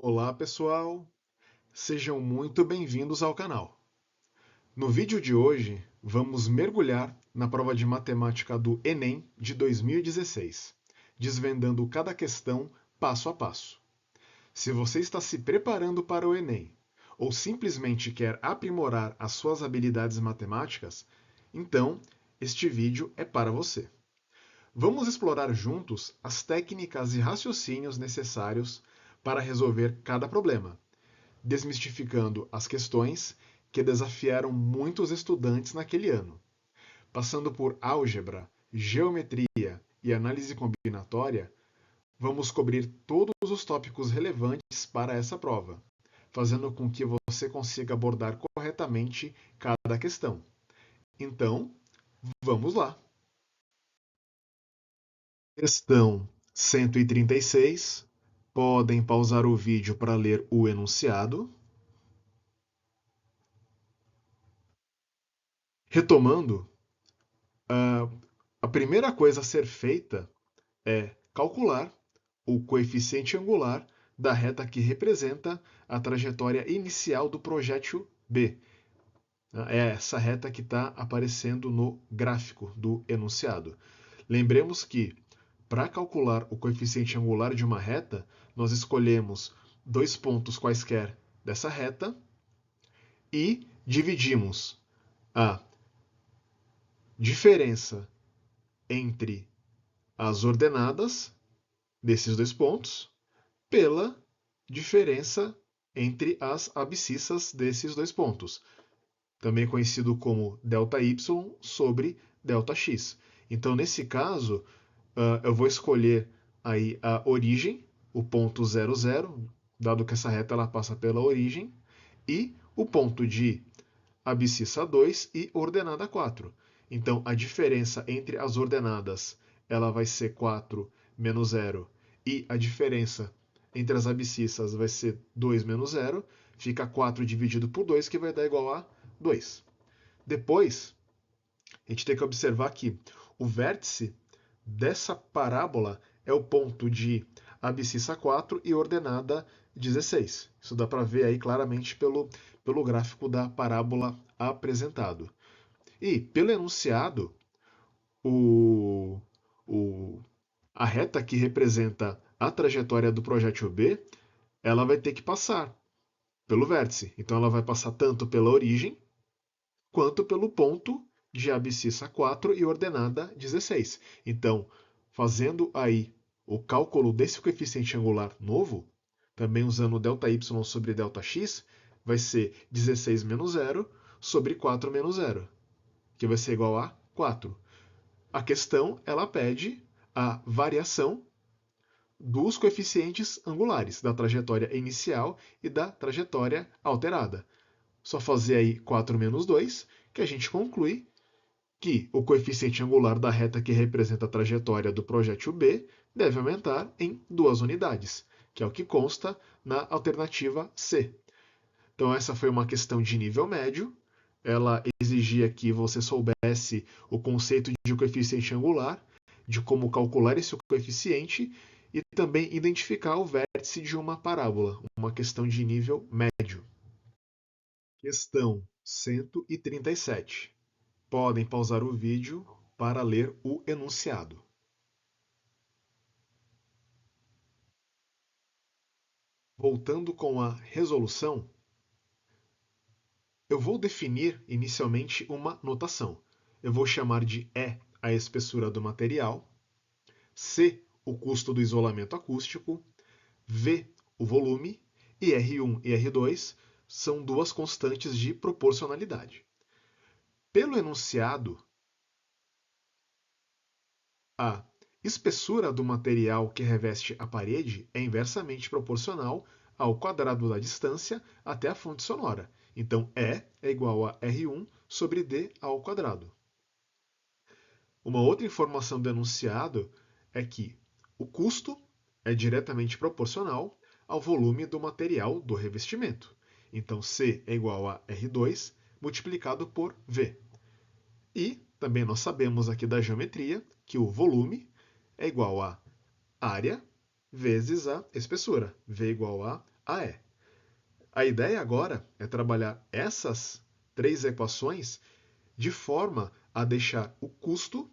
Olá, pessoal! Sejam muito bem-vindos ao canal. No vídeo de hoje, vamos mergulhar na prova de matemática do Enem de 2016, desvendando cada questão passo a passo. Se você está se preparando para o Enem ou simplesmente quer aprimorar as suas habilidades matemáticas, então este vídeo é para você. Vamos explorar juntos as técnicas e raciocínios necessários para resolver cada problema, desmistificando as questões que desafiaram muitos estudantes naquele ano, passando por álgebra, geometria e análise combinatória. Vamos cobrir todos os tópicos relevantes para essa prova, fazendo com que você consiga abordar corretamente cada questão. Então, vamos lá! Questão 136. Podem pausar o vídeo para ler o enunciado. Retomando, a primeira coisa a ser feita é calcular o coeficiente angular da reta que representa a trajetória inicial do projétil B. É essa reta que está aparecendo no gráfico do enunciado. Lembremos que, para calcular o coeficiente angular de uma reta, nós escolhemos dois pontos quaisquer dessa reta e dividimos a diferença entre as ordenadas desses dois pontos pela diferença entre as abscissas desses dois pontos, também conhecido como ΔY sobre ΔX. Então, nesse caso, eu vou escolher aí a origem, o ponto 0, 0, dado que essa reta ela passa pela origem, e o ponto de abscissa 2 e ordenada 4. Então, a diferença entre as ordenadas ela vai ser 4 menos 0, e a diferença entre as abscissas vai ser 2 menos 0, fica 4 dividido por 2, que vai dar igual a 2. Depois, a gente tem que observar que o vértice dessa parábola é o ponto de abscissa 4 e ordenada 16. Isso dá para ver aí claramente pelo gráfico da parábola apresentado. E pelo enunciado, o, o, a reta que representa a trajetória do projétil B, ela vai ter que passar pelo vértice. Então ela vai passar tanto pela origem quanto pelo ponto de abscissa 4 e ordenada 16. Então, fazendo aí o cálculo desse coeficiente angular novo, também usando ΔY sobre ΔX, vai ser 16 menos 0 sobre 4 menos 0, que vai ser igual a 4. A questão ela pede a variação dos coeficientes angulares, da trajetória inicial e da trajetória alterada. Só fazer aí 4 menos 2, que a gente conclui que o coeficiente angular da reta que representa a trajetória do projétil B deve aumentar em 2 unidades, que é o que consta na alternativa C. Então essa foi uma questão de nível médio. Ela exigia que você soubesse o conceito de coeficiente angular, de como calcular esse coeficiente e também identificar o vértice de uma parábola, uma questão de nível médio. Questão 137. Podem pausar o vídeo para ler o enunciado. Voltando com a resolução, eu vou definir inicialmente uma notação. Eu vou chamar de E a espessura do material, C o custo do isolamento acústico, V o volume e R1 e R2 são duas constantes de proporcionalidade. Pelo enunciado, a espessura do material que reveste a parede é inversamente proporcional ao quadrado da distância até a fonte sonora. Então, E é igual a R1 sobre D ao quadrado. Uma outra informação do enunciado é que o custo é diretamente proporcional ao volume do material do revestimento. Então, C é igual a R2 multiplicado por V. E também nós sabemos aqui da geometria que o volume é igual a área vezes a espessura. V igual a AE. A ideia agora é trabalhar essas três equações de forma a deixar o custo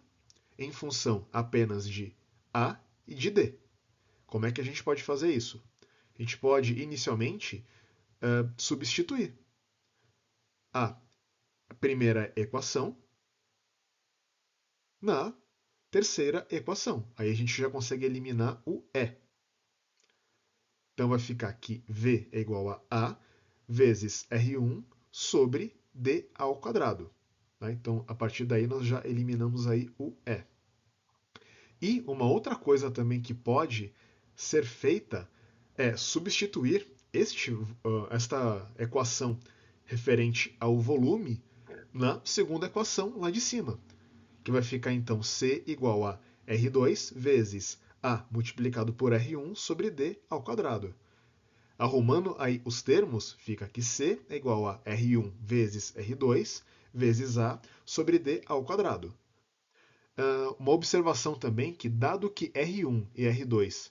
em função apenas de A e de D. Como é que a gente pode fazer isso? A gente pode, inicialmente, substituir a primeira equação na terceira equação. Aí a gente já consegue eliminar o E. Então vai ficar que V é igual a A vezes R1 sobre D ao quadrado. Tá? Então, a partir daí, nós já eliminamos aí o E. E uma outra coisa também que pode ser feita é substituir esta equação referente ao volume na segunda equação lá de cima, que vai ficar então C igual a R2 vezes A multiplicado por R1 sobre D ao quadrado. Arrumando aí os termos, fica que C é igual a R1 vezes R2 vezes A sobre D ao quadrado. Uma observação também que, dado que R1 e R2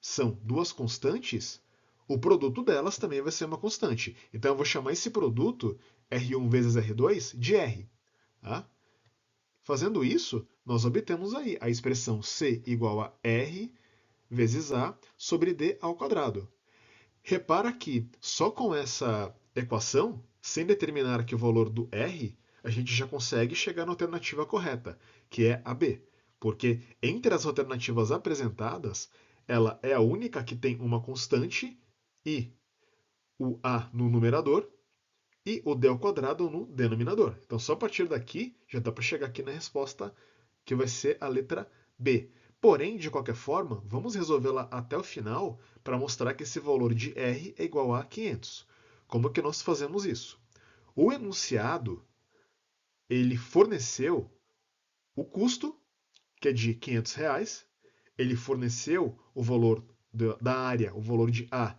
são duas constantes, o produto delas também vai ser uma constante. Então eu vou chamar esse produto, R1 vezes R2, de R. Tá? Fazendo isso, nós obtemos aí a expressão C igual a R vezes A sobre D ao quadrado. Repara que só com essa equação, sem determinar aqui o valor do R, a gente já consegue chegar na alternativa correta, que é a B. Porque entre as alternativas apresentadas, ela é a única que tem uma constante e o A no numerador e o D ao quadrado no denominador. Então só a partir daqui já dá para chegar aqui na resposta que vai ser a letra B. Porém, de qualquer forma, vamos resolvê-la até o final para mostrar que esse valor de R é igual a 500. Como que nós fazemos isso? O enunciado, ele forneceu o custo, que é de R$ 500, ele forneceu o valor da área, o valor de A,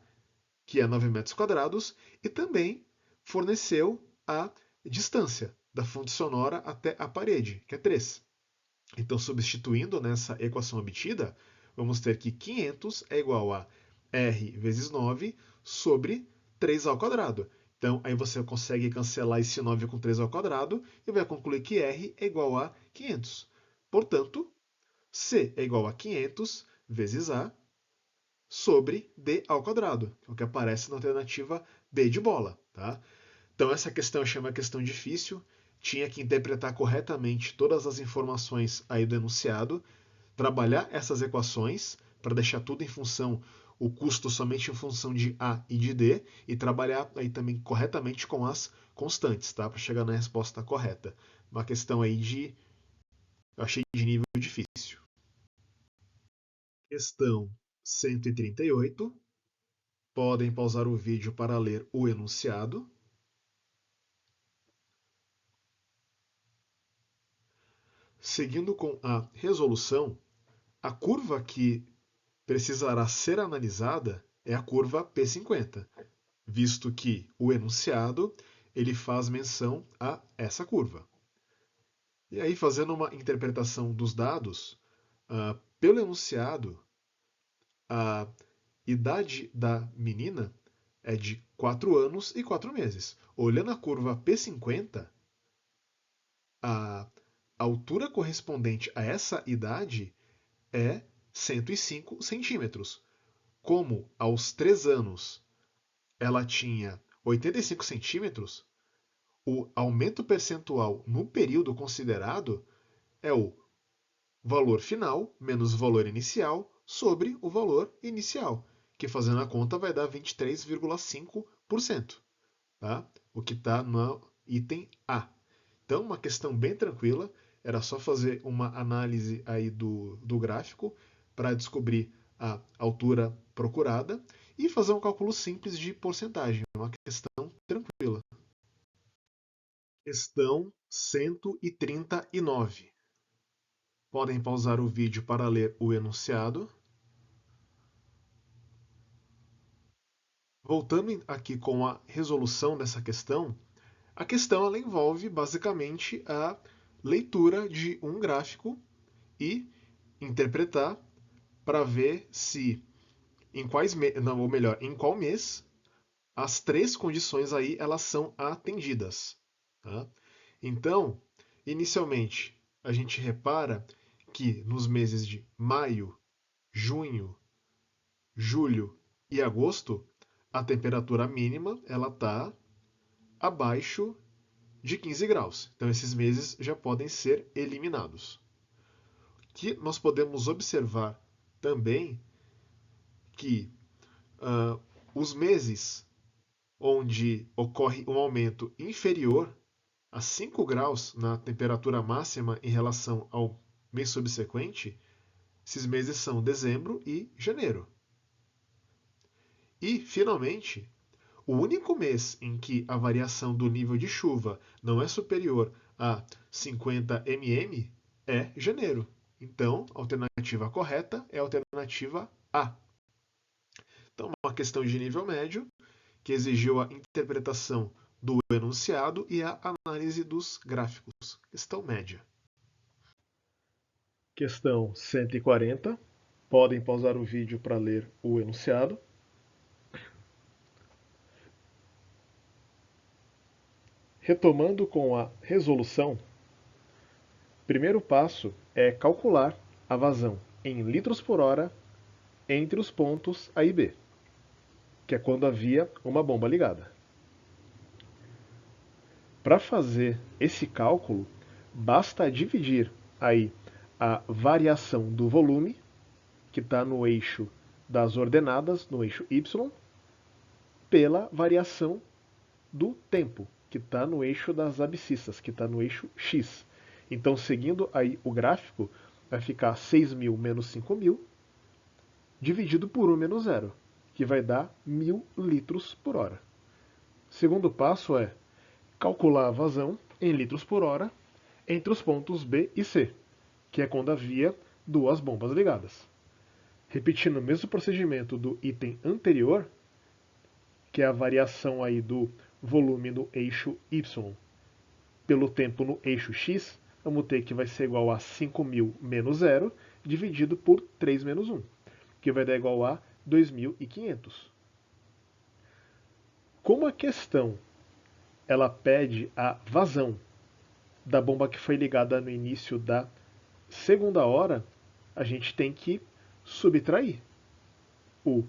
que é 9 metros quadrados, e também forneceu a distância da fonte sonora até a parede, que é 3. Então, substituindo nessa equação obtida, vamos ter que 500 é igual a R vezes 9 sobre 3 ao quadrado. Então, aí você consegue cancelar esse 9 com 3 ao quadrado e vai concluir que R é igual a 500. Portanto, C é igual a 500 vezes A sobre D ao quadrado, que é o que aparece na alternativa B de bola. Tá? Então essa questão eu chamo uma questão difícil, tinha que interpretar corretamente todas as informações aí do enunciado, trabalhar essas equações para deixar tudo em função, o custo somente em função de A e de D, e trabalhar aí também corretamente com as constantes, tá? Para chegar na resposta correta. Uma questão aí eu achei de nível difícil. Questão 138. Podem pausar o vídeo para ler o enunciado. Seguindo com a resolução, a curva que precisará ser analisada é a curva P50, visto que o enunciado ele faz menção a essa curva. E aí, fazendo uma interpretação dos dados, pelo enunciado, a idade da menina é de 4 anos e 4 meses. Olhando a curva P50, a altura correspondente a essa idade é 105 centímetros. Como aos 3 anos ela tinha 85 centímetros, o aumento percentual no período considerado é o valor final menos o valor inicial sobre o valor inicial, que fazendo a conta vai dar 23,5%, tá? O que está no item A. Então, uma questão bem tranquila, era só fazer uma análise aí do gráfico para descobrir a altura procurada e fazer um cálculo simples de porcentagem, uma questão tranquila. Questão 139. Podem pausar o vídeo para ler o enunciado. Voltando aqui com a resolução dessa questão, a questão ela envolve basicamente a leitura de um gráfico e interpretar para ver se ou melhor, em qual mês as três condições aí elas são atendidas. Tá? Então, inicialmente, a gente repara que nos meses de maio, junho, julho e agosto, a temperatura mínima ela está abaixo de 15 graus. Então, esses meses já podem ser eliminados. Que nós podemos observar também que os meses onde ocorre um aumento inferior a 5 graus na temperatura máxima em relação ao mês subsequente, esses meses são dezembro e janeiro. E, finalmente, o único mês em que a variação do nível de chuva não é superior a 50 mm é janeiro. Então, a alternativa correta é a alternativa A. Então, uma questão de nível médio que exigiu a interpretação do enunciado e a análise dos gráficos. Questão média. Questão 140. Podem pausar o vídeo para ler o enunciado. Retomando com a resolução, primeiro passo é calcular a vazão em litros por hora entre os pontos A e B, que é quando havia uma bomba ligada. Para fazer esse cálculo, basta dividir aí a variação do volume, que está no eixo das ordenadas, no eixo y, pela variação do tempo, que está no eixo das abscissas, que está no eixo x. Então, seguindo aí o gráfico, vai ficar 6.000 menos 5.000, dividido por 1 menos 0, que vai dar 1.000 litros por hora. Segundo passo é calcular a vazão em litros por hora entre os pontos B e C, que é quando havia duas bombas ligadas. Repetindo o mesmo procedimento do item anterior, que é a variação aí do volume no eixo Y pelo tempo no eixo X, vamos ter que vai ser igual a 5.000 menos 0, dividido por 3 menos 1, que vai dar igual a 2.500. Como a questão ela pede a vazão da bomba que foi ligada no início da segunda hora, a gente tem que subtrair o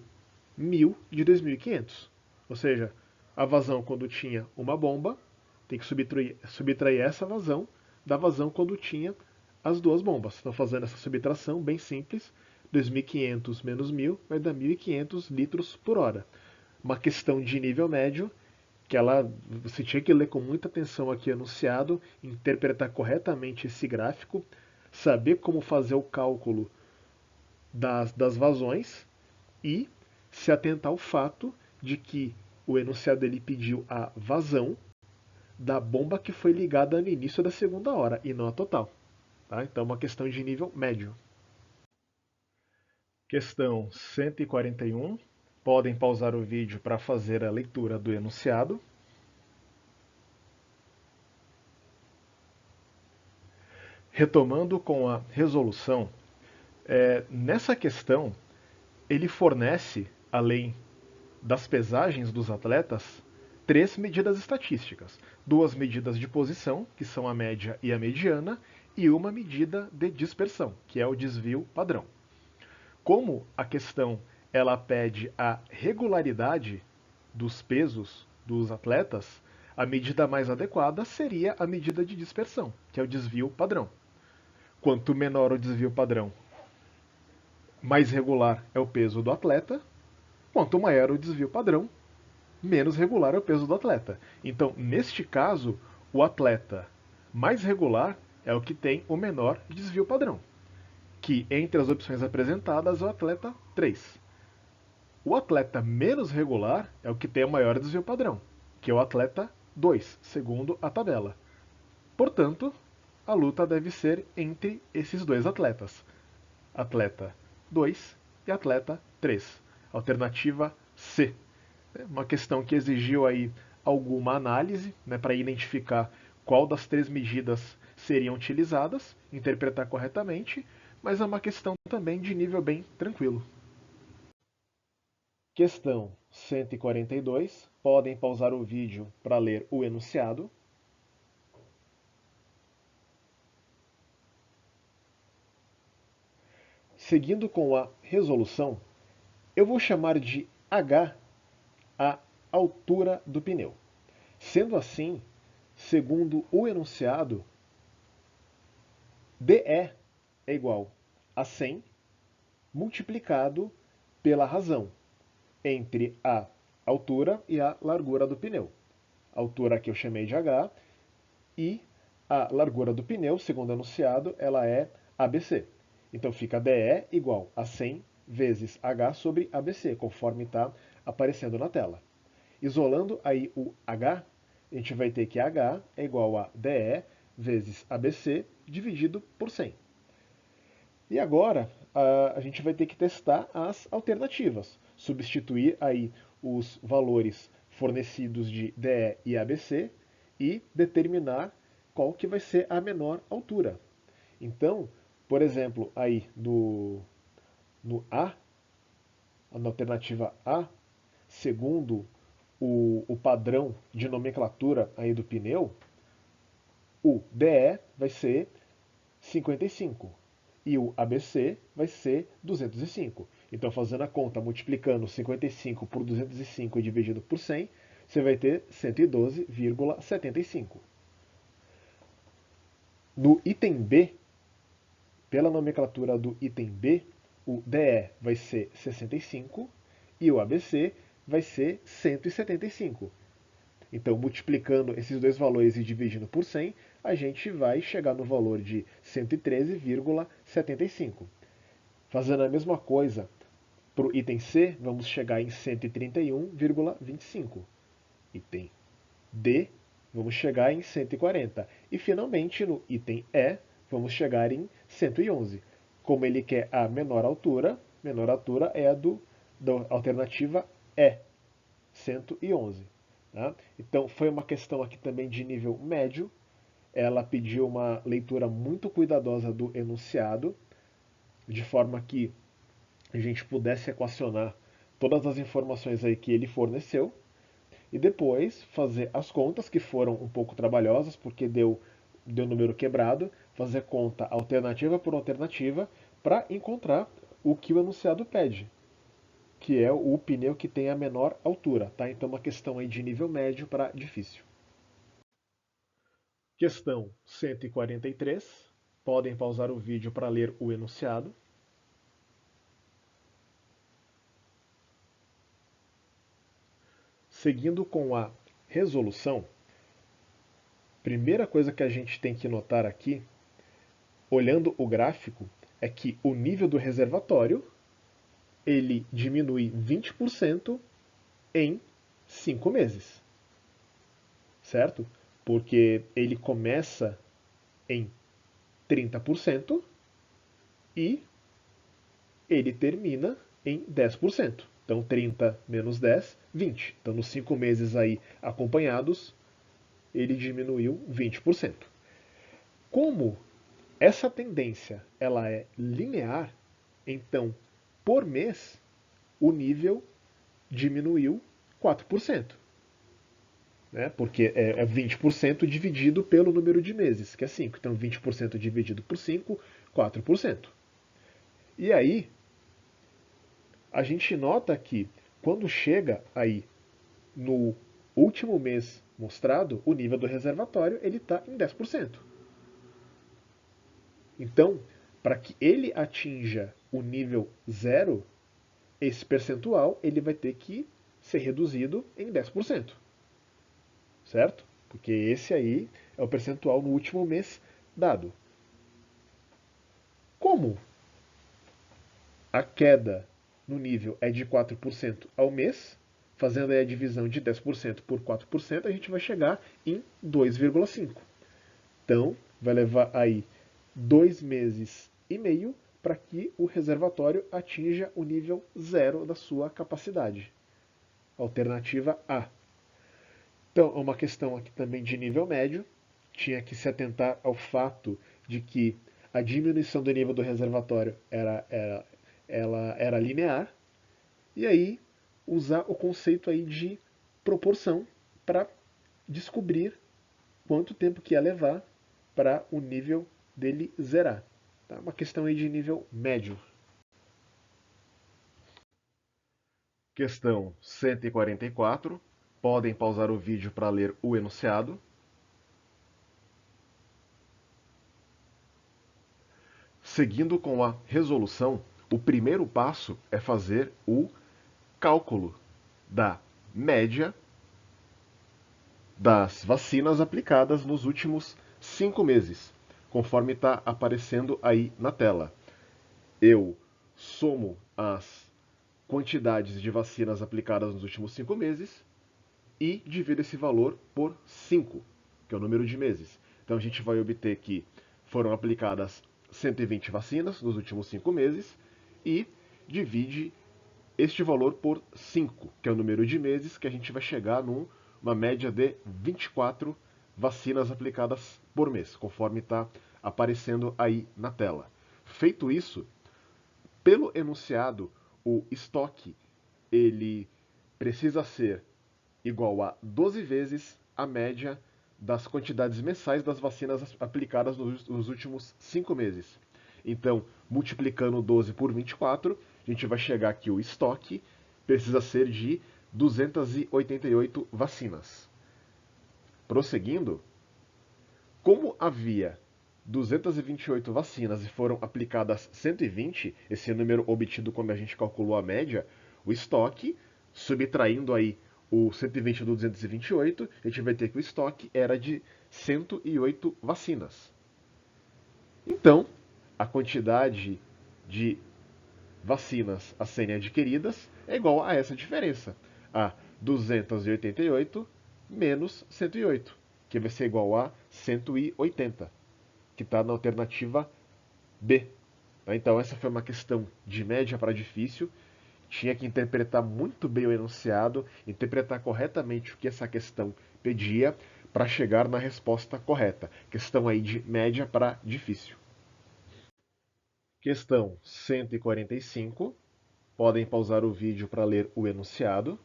1.000 de 2.500. Ou seja, a vazão quando tinha uma bomba, tem que subtrair essa vazão da vazão quando tinha as duas bombas. Então, fazendo essa subtração bem simples, 2.500 menos 1.000 vai dar 1.500 litros por hora. Uma questão de nível médio, que você tinha que ler com muita atenção aqui enunciado, interpretar corretamente esse gráfico, saber como fazer o cálculo das vazões e se atentar ao fato de que o enunciado ele pediu a vazão da bomba que foi ligada no início da segunda hora e não a total. Tá? Então, uma questão de nível médio. Questão 141. Podem pausar o vídeo para fazer a leitura do enunciado. Retomando com a resolução, nessa questão ele fornece, além das pesagens dos atletas, três medidas estatísticas. Duas medidas de posição, que são a média e a mediana, e uma medida de dispersão, que é o desvio padrão. Como a questão ela pede a regularidade dos pesos dos atletas, a medida mais adequada seria a medida de dispersão, que é o desvio padrão. Quanto menor o desvio padrão, mais regular é o peso do atleta. Quanto maior o desvio padrão, menos regular é o peso do atleta. Então, neste caso, o atleta mais regular é o que tem o menor desvio padrão, que entre as opções apresentadas é o atleta 3. O atleta menos regular é o que tem o maior desvio padrão, que é o atleta 2, segundo a tabela. Portanto, a luta deve ser entre esses dois atletas, atleta 2 e atleta 3. Alternativa C. Uma questão que exigiu aí alguma análise, né, para identificar qual das três medidas seriam utilizadas, interpretar corretamente, mas é uma questão também de nível bem tranquilo. Questão 142. Podem pausar o vídeo para ler o enunciado. Seguindo com a resolução, eu vou chamar de H a altura do pneu. Sendo assim, segundo o enunciado, DE é igual a 100 multiplicado pela razão entre a altura e a largura do pneu. A altura que eu chamei de H e a largura do pneu, segundo o enunciado, ela é ABC. Então fica DE igual a 100 vezes H sobre ABC, conforme está aparecendo na tela. Isolando aí o H, a gente vai ter que H é igual a DE vezes ABC dividido por 100. E agora a gente vai ter que testar as alternativas. Substituir aí os valores fornecidos de DE e ABC e determinar qual que vai ser a menor altura. Então, por exemplo, aí no A, na alternativa A, segundo o padrão de nomenclatura aí do pneu, o DE vai ser 55 e o ABC vai ser 205. Então, fazendo a conta, multiplicando 55 por 205 e dividido por 100, você vai ter 112,75. No item B, pela nomenclatura do item B, o DE vai ser 65 e o ABC vai ser 175. Então, multiplicando esses dois valores e dividindo por 100, a gente vai chegar no valor de 113,75. Fazendo a mesma coisa para o item C, vamos chegar em 131,25. Item D, vamos chegar em 140. E finalmente, no item E, vamos chegar em 111. Como ele quer a menor altura é a da alternativa E, 111. Tá? Então, foi uma questão aqui também de nível médio. Ela pediu uma leitura muito cuidadosa do enunciado, de forma que a gente pudesse equacionar todas as informações aí que ele forneceu, e depois fazer as contas, que foram um pouco trabalhosas, porque deu número quebrado, fazer conta alternativa por alternativa, para encontrar o que o enunciado pede, que é o pneu que tem a menor altura. Tá? Então, uma questão aí de nível médio para difícil. Questão 143. Podem pausar o vídeo para ler o enunciado. Seguindo com a resolução, primeira coisa que a gente tem que notar aqui, olhando o gráfico, é que o nível do reservatório ele diminui 20% em 5 meses. Certo? Porque ele começa em 30% e ele termina em 10%. Então 30 menos 10, 20. Então nos 5 meses aí acompanhados, ele diminuiu 20%. Como essa tendência ela é linear, então por mês o nível diminuiu 4%. Né? Porque é 20% dividido pelo número de meses, que é 5. Então 20% dividido por 5, 4%. E aí, a gente nota que quando chega aí no último mês mostrado, o nível do reservatório ele está em 10%. Então, para que ele atinja o nível zero, esse percentual ele vai ter que ser reduzido em 10%. Certo? Porque esse aí é o percentual no último mês dado. Como a queda no nível é de 4% ao mês, fazendo aí a divisão de 10% por 4%, a gente vai chegar em 2,5. Então, vai levar aí 2 meses e meio para que o reservatório atinja o nível zero da sua capacidade. Alternativa A. Então, é uma questão aqui também de nível médio. Tinha que se atentar ao fato de que a diminuição do nível do reservatório ela era linear. E aí, usar o conceito aí de proporção para descobrir quanto tempo que ia levar para o nível dele zerar. Tá? Uma questão aí de nível médio. Questão 144. Podem pausar o vídeo para ler o enunciado. Seguindo com a resolução, o primeiro passo é fazer o cálculo da média das vacinas aplicadas nos últimos 5 meses, conforme está aparecendo aí na tela. Eu somo as quantidades de vacinas aplicadas nos últimos 5 meses e divido esse valor por 5, que é o número de meses. Então a gente vai obter que foram aplicadas 120 vacinas nos últimos 5 meses e divide este valor por 5, que é o número de meses, que a gente vai chegar numa média de 24 vacinas aplicadas por mês, conforme está aparecendo aí na tela. Feito isso, pelo enunciado, o estoque ele precisa ser igual a 12 vezes a média das quantidades mensais das vacinas aplicadas nos últimos 5 meses. Então, multiplicando 12 por 24, a gente vai chegar que o estoque precisa ser de 288 vacinas. Prosseguindo, como havia 228 vacinas e foram aplicadas 120, esse é o número obtido quando a gente calculou a média, o estoque, subtraindo aí o 120 do 228, a gente vai ter que o estoque era de 108 vacinas. Então, a quantidade de vacinas a serem adquiridas é igual a essa diferença, a 288 menos 108, que vai ser igual a 180, que está na alternativa B. Então, essa foi uma questão de média para difícil. Tinha que interpretar muito bem o enunciado, interpretar corretamente o que essa questão pedia para chegar na resposta correta. Questão aí de média para difícil. Questão 145. Podem pausar o vídeo para ler o enunciado.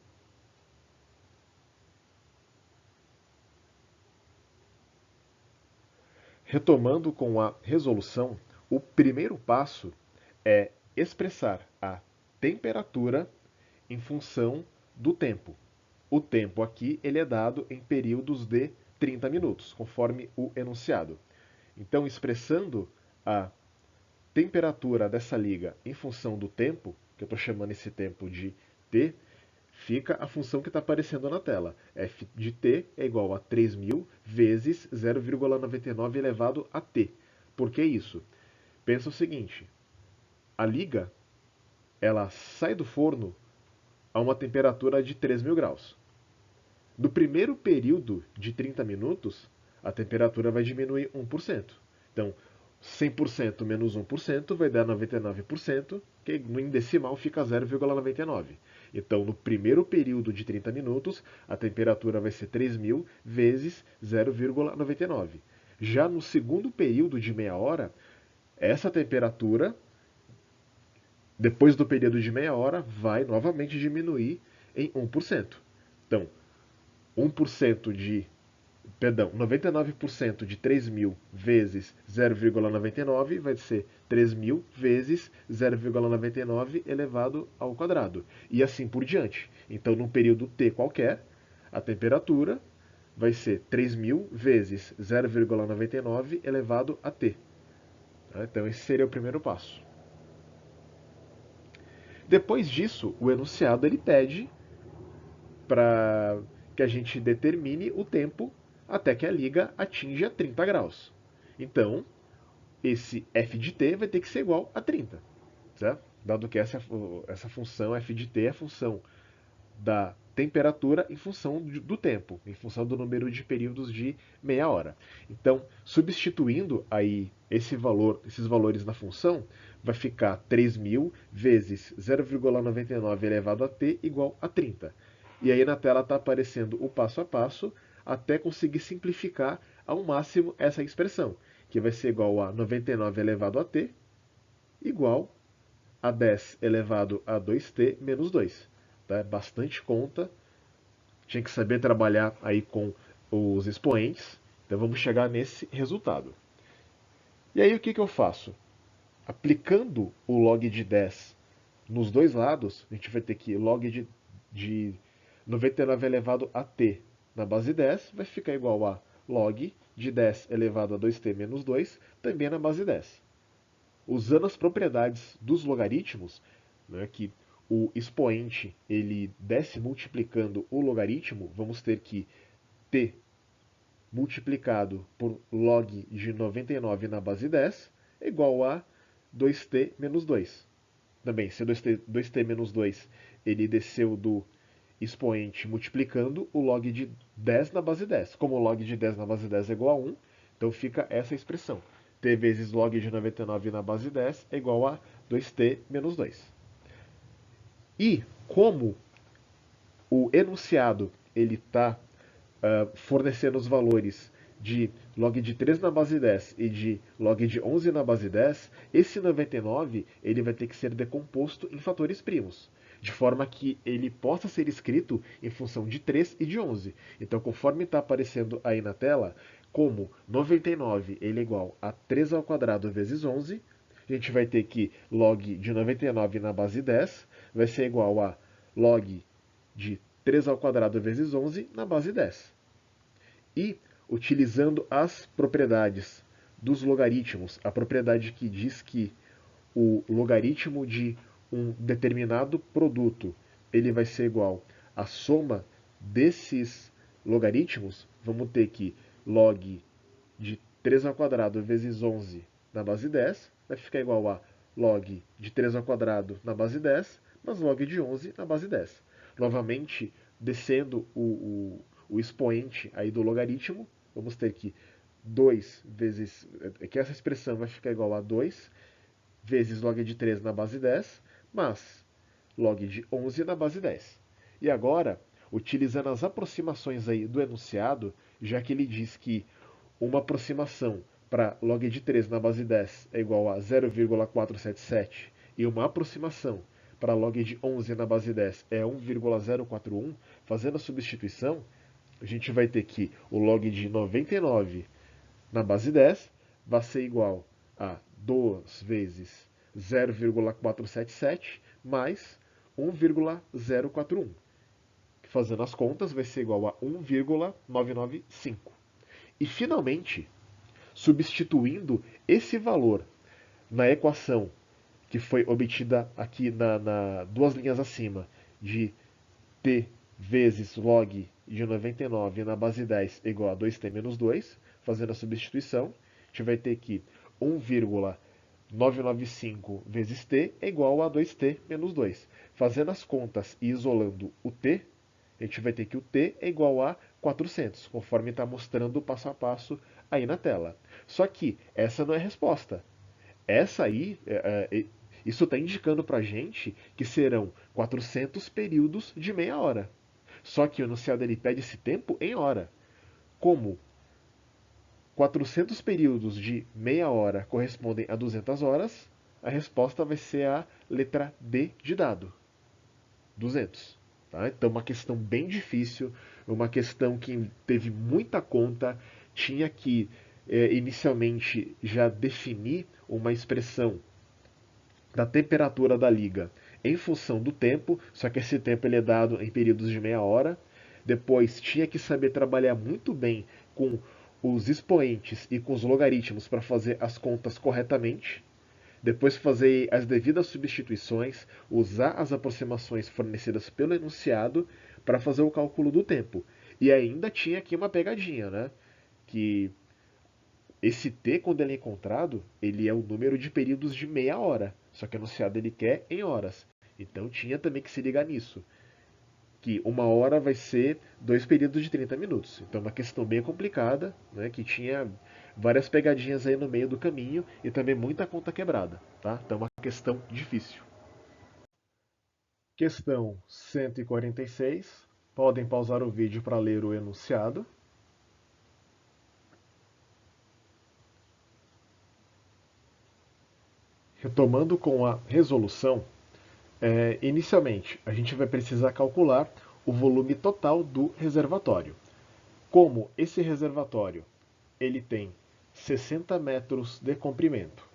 Retomando com a resolução, o primeiro passo é expressar a temperatura em função do tempo. O tempo aqui ele é dado em períodos de 30 minutos, conforme o enunciado. Então, expressando a temperatura dessa liga em função do tempo, que eu estou chamando esse tempo de T, fica a função que está aparecendo na tela. F de T é igual a 3.000 vezes 0,99 elevado a T. Por que isso? Pensa o seguinte, a liga ela sai do forno a uma temperatura de 3.000 graus. No primeiro período de 30 minutos, a temperatura vai diminuir 1%. Então, 100% menos 1% vai dar 99%, que em decimal fica 0,99. Então, no primeiro período de 30 minutos, a temperatura vai ser 3.000 vezes 0,99. Já no segundo período de meia hora, essa temperatura, depois do período de meia hora, vai novamente diminuir em 1%. Então, 1% de, perdão, 99% de 3.000 vezes 0,99 vai ser 3.000 vezes 0,99 elevado ao quadrado. E assim por diante. Então, num período t qualquer, a temperatura vai ser 3.000 vezes 0,99 elevado a t. Então, esse seria o primeiro passo. Depois disso, o enunciado ele pede para que a gente determine o tempo até que a liga atinja 30 graus. Então, esse f de t vai ter que ser igual a 30, certo? Dado que essa função f de t é a função da temperatura em função do tempo, em função do número de períodos de meia hora. Então, substituindo aí esses valores na função, vai ficar 3.000 vezes 0,99 elevado a t igual a 30. E aí na tela está aparecendo o passo a passo até conseguir simplificar ao máximo essa expressão, que vai ser igual a 99 elevado a t igual a 10 elevado a 2t menos 2. tá? É bastante conta. Tinha que saber trabalhar aí com os expoentes. Então vamos chegar nesse resultado. E aí o que eu faço? Aplicando o log de 10 nos dois lados, a gente vai ter que log de 99 elevado a t na base 10 vai ficar igual a log de 10 elevado a 2t menos 2, também na base 10. Usando as propriedades dos logaritmos, né, que o expoente ele desce multiplicando o logaritmo, vamos ter que t multiplicado por log de 99 na base 10 é igual a 2t menos 2. Também, se 2t menos 2 ele desceu do expoente multiplicando o log de 10 na base 10. Como o log de 10 na base 10 é igual a 1, então fica essa expressão. t vezes log de 99 na base 10 é igual a 2t menos 2. E como o enunciado ele está fornecendo os valores de log de 3 na base 10 e de log de 11 na base 10, esse 99 ele vai ter que ser decomposto em fatores primos, de forma que ele possa ser escrito em função de 3 e de 11. Então, conforme está aparecendo aí na tela, como 99 ele é igual a 3 ao quadrado vezes 11, a gente vai ter que log de 99 na base 10 vai ser igual a log de 3 ao quadrado vezes 11 na base 10. E, utilizando as propriedades dos logaritmos, a propriedade que diz que o logaritmo de um determinado produto ele vai ser igual à soma desses logaritmos, vamos ter que log de 3 ao quadrado vezes 11 na base 10 vai ficar igual a log de 3 ao quadrado na base 10 mais log de 11 na base 10. Novamente, descendo o expoente aí do logaritmo, vamos ter que 2 vezes, que essa expressão vai ficar igual a 2 vezes log de 3 na base 10, mais log de 11 na base 10. E agora, utilizando as aproximações aí do enunciado, já que ele diz que uma aproximação para log de 3 na base 10 é igual a 0,477 e uma aproximação para log de 11 na base 10 é 1,041, fazendo a substituição, a gente vai ter que o log de 99 na base 10 vai ser igual a 2 vezes 0,477 mais 1,041. Fazendo as contas, vai ser igual a 1,995. E, finalmente, substituindo esse valor na equação que foi obtida aqui na duas linhas acima, de t vezes log de 99 na base 10 igual a 2t menos 2, fazendo a substituição, a gente vai ter que 1,995 vezes t é igual a 2t menos 2. Fazendo as contas e isolando o t, a gente vai ter que o t é igual a 400, conforme está mostrando passo a passo aí na tela. Só que essa não é a resposta. Essa aí, isso está indicando para a gente que serão 400 períodos de meia hora. Só que o enunciado ele pede esse tempo em hora. Como 400 períodos de meia hora correspondem a 200 horas, a resposta vai ser a letra D de dado, 200. Tá? Então, uma questão bem difícil, uma questão que teve muita conta, tinha que inicialmente já definir uma expressão da temperatura da liga em função do tempo, só que esse tempo ele é dado em períodos de meia hora. Depois tinha que saber trabalhar muito bem com os expoentes e com os logaritmos para fazer as contas corretamente. Depois fazer as devidas substituições, usar as aproximações fornecidas pelo enunciado para fazer o cálculo do tempo. E ainda tinha aqui uma pegadinha, né? Que esse t, quando ele é encontrado, ele é o número de períodos de meia hora. Só que o enunciado ele quer em horas. Então tinha também que se ligar nisso. Que uma hora vai ser 2 períodos de 30 minutos. Então é uma questão bem complicada, né, que tinha várias pegadinhas aí no meio do caminho e também muita conta quebrada. Tá? Então é uma questão difícil. Questão 146. Podem pausar o vídeo para ler o enunciado. Retomando com a resolução, Inicialmente, a gente vai precisar calcular o volume total do reservatório. Como esse reservatório ele tem 60 metros de comprimento,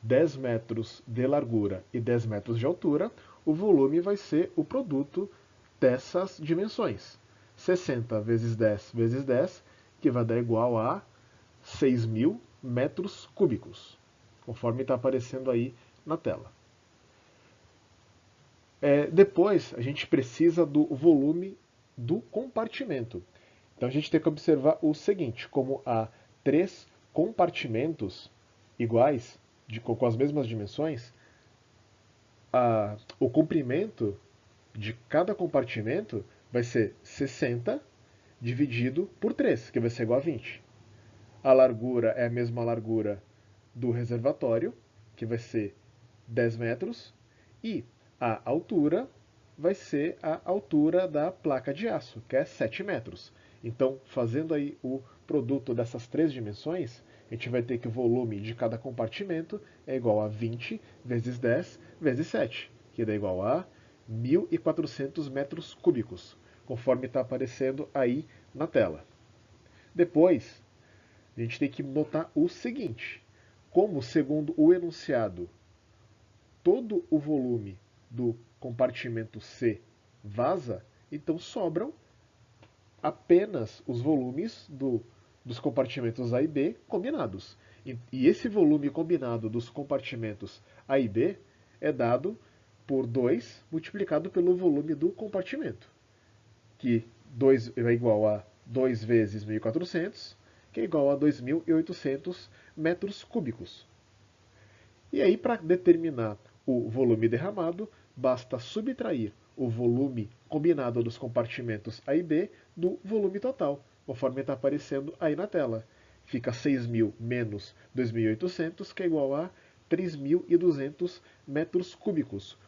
10 metros de largura e 10 metros de altura, o volume vai ser o produto dessas dimensões. 60 vezes 10 vezes 10, que vai dar igual a 6.000 metros cúbicos, conforme está aparecendo aí na tela. Depois, a gente precisa do volume do compartimento. Então, a gente tem que observar o seguinte: como há três compartimentos iguais, com as mesmas dimensões, o comprimento de cada compartimento vai ser 60 dividido por 3, que vai ser igual a 20. A largura é a mesma largura do reservatório, que vai ser 10 metros, e a altura vai ser a altura da placa de aço, que é 7 metros. Então, fazendo aí o produto dessas três dimensões, a gente vai ter que o volume de cada compartimento é igual a 20 vezes 10 vezes 7, que dá igual a 1.400 metros cúbicos, conforme está aparecendo aí na tela. Depois, a gente tem que notar o seguinte: como, segundo o enunciado, todo o volume do compartimento C vaza, então sobram apenas os volumes dos compartimentos A e B combinados. E esse volume combinado dos compartimentos A e B é dado por 2 multiplicado pelo volume do compartimento, que 2 é igual a 2 vezes 1.400, que é igual a 2.800 metros cúbicos. E aí, para determinar o volume derramado, basta subtrair o volume combinado dos compartimentos A e B do volume total, conforme está aparecendo aí na tela. Fica 6.000 menos 2.800, que é igual a 3.200 metros cúbicos.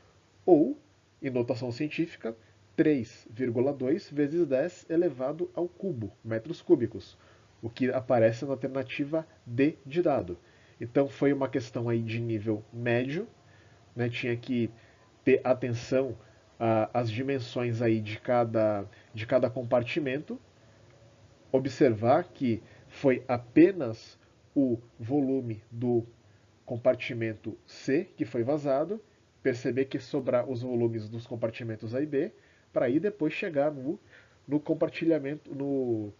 Ou, em notação científica, 3,2 vezes 10 elevado ao cubo, metros cúbicos, o que aparece na alternativa D de dado. Então foi uma questão aí de nível médio, né? Tinha que ter atenção às dimensões aí de cada compartimento, observar que foi apenas o volume do compartimento C que foi vazado, perceber que sobrar os volumes dos compartimentos A e B, para aí depois chegar no compartilhamento, no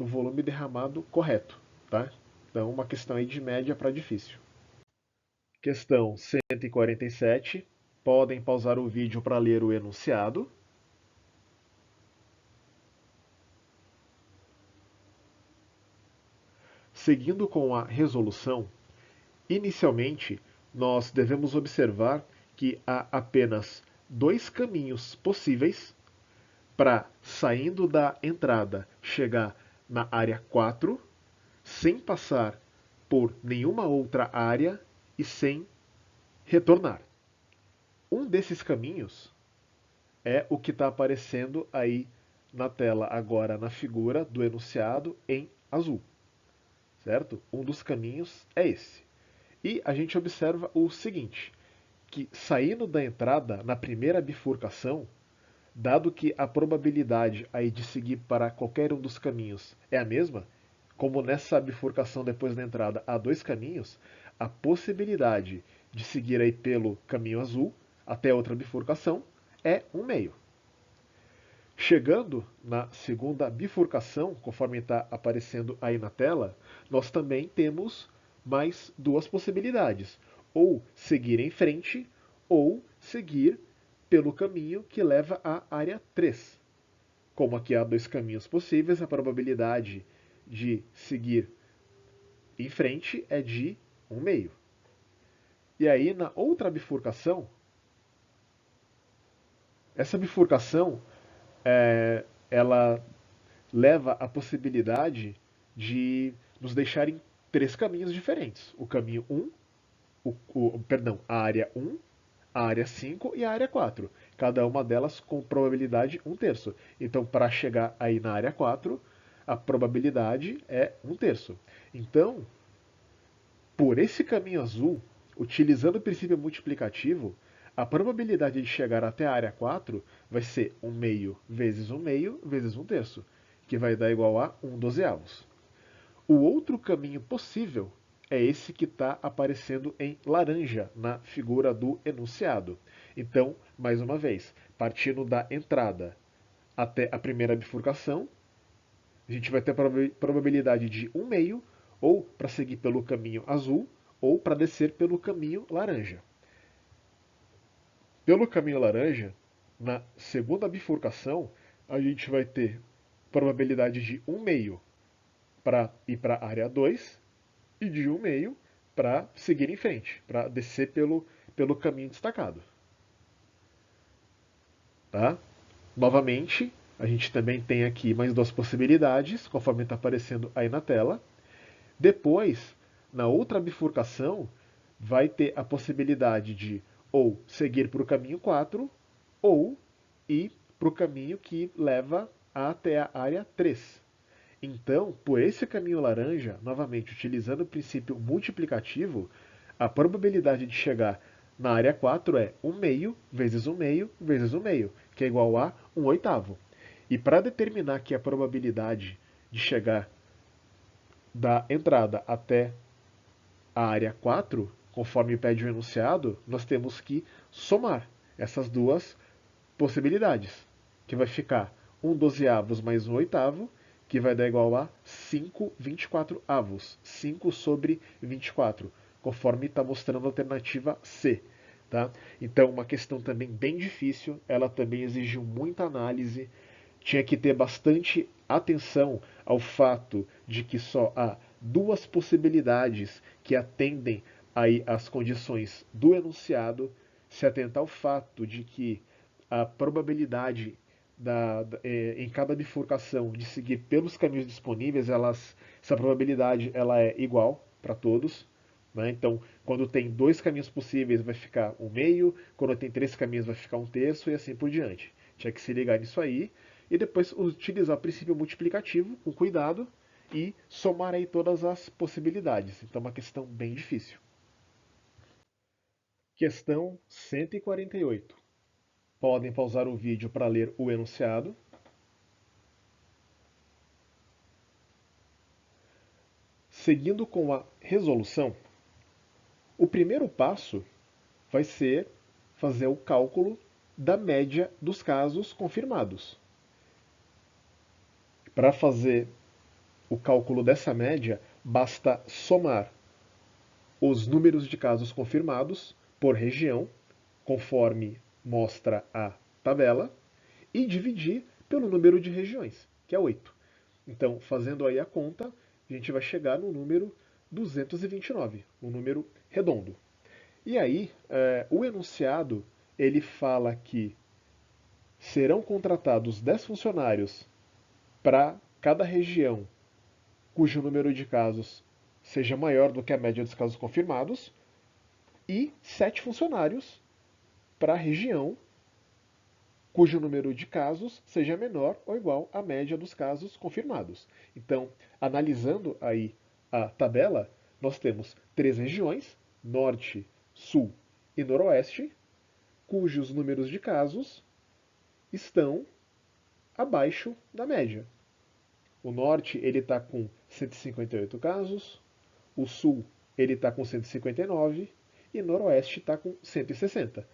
volume derramado correto, tá? Então, uma questão aí de média para difícil. Questão 147. Podem pausar o vídeo para ler o enunciado. Seguindo com a resolução, inicialmente nós devemos observar que há apenas dois caminhos possíveis para, saindo da entrada, chegar na área 4, sem passar por nenhuma outra área e sem retornar. Um desses caminhos é o que está aparecendo aí na tela agora na figura do enunciado em azul, certo? Um dos caminhos é esse. E a gente observa o seguinte, que saindo da entrada na primeira bifurcação, dado que a probabilidade aí de seguir para qualquer um dos caminhos é a mesma, como nessa bifurcação depois da entrada há dois caminhos, a possibilidade de seguir aí pelo caminho azul até outra bifurcação é 1/2. Chegando na segunda bifurcação, conforme está aparecendo aí na tela, nós também temos mais duas possibilidades: ou seguir em frente, ou seguir pelo caminho que leva à área 3. Como aqui há dois caminhos possíveis, a probabilidade de seguir em frente é de 1/2. E aí, na outra bifurcação, essa bifurcação ela leva à possibilidade de nos deixar em três caminhos diferentes. O caminho 1, perdão, a área 1, a área 5 e a área 4. Cada uma delas com probabilidade 1/3. Então, para chegar aí na área 4, a probabilidade é 1/3. Então, por esse caminho azul, utilizando o princípio multiplicativo, a probabilidade de chegar até a área 4 vai ser 1 meio vezes 1 meio vezes 1 terço, que vai dar igual a 1 dozeavos. O outro caminho possível é esse que está aparecendo em laranja na figura do enunciado. Então, mais uma vez, partindo da entrada até a primeira bifurcação, a gente vai ter a probabilidade de 1 meio, ou para seguir pelo caminho azul, ou para descer pelo caminho laranja. Pelo caminho laranja, na segunda bifurcação, a gente vai ter probabilidade de 1 meio para ir para a área 2 e de 1 meio para seguir em frente, para descer pelo caminho destacado. Tá? Novamente, a gente também tem aqui mais duas possibilidades, conforme está aparecendo aí na tela. Depois, na outra bifurcação, vai ter a possibilidade de ou seguir para o caminho 4 ou ir para o caminho que leva até a área 3. Então, por esse caminho laranja, novamente utilizando o princípio multiplicativo, a probabilidade de chegar na área 4 é 1 meio vezes 1 meio vezes 1 meio, que é igual a 1 oitavo. E para determinar aqui a probabilidade de chegar da entrada até a área 4, conforme pede o enunciado, nós temos que somar essas duas possibilidades, que vai ficar 1 dozeavos mais 1 oitavo, que vai dar igual a 5 24 avos, 5 sobre 24, conforme está mostrando a alternativa C. Tá? Então, uma questão também bem difícil, ela também exigiu muita análise, tinha que ter bastante atenção ao fato de que só há duas possibilidades que atendem aí às condições do enunciado, se atentar ao fato de que a probabilidade em cada bifurcação de seguir pelos caminhos disponíveis, essa probabilidade ela é igual para todos. Né? Então, quando tem dois caminhos possíveis, vai ficar um meio, quando tem três caminhos, vai ficar um terço e assim por diante. Tinha que se ligar nisso aí e depois utilizar o princípio multiplicativo com cuidado e somar aí todas as possibilidades. Então, é uma questão bem difícil. Questão 148. Podem pausar o vídeo para ler o enunciado. Seguindo com a resolução, o primeiro passo vai ser fazer o cálculo da média dos casos confirmados. Para fazer o cálculo dessa média, basta somar os números de casos confirmados por região, conforme mostra a tabela, e dividir pelo número de regiões, que é 8. Então, fazendo aí a conta, a gente vai chegar no número 229, um número redondo. E aí, o enunciado, ele fala que serão contratados 10 funcionários para cada região cujo número de casos seja maior do que a média dos casos confirmados, e 7 funcionários para a região cujo número de casos seja menor ou igual à média dos casos confirmados. Então, analisando aí a tabela, nós temos 3 regiões, norte, sul e noroeste, cujos números de casos estão abaixo da média. O norte ele está com 158 casos, o sul ele está com 159 e o noroeste está com 160.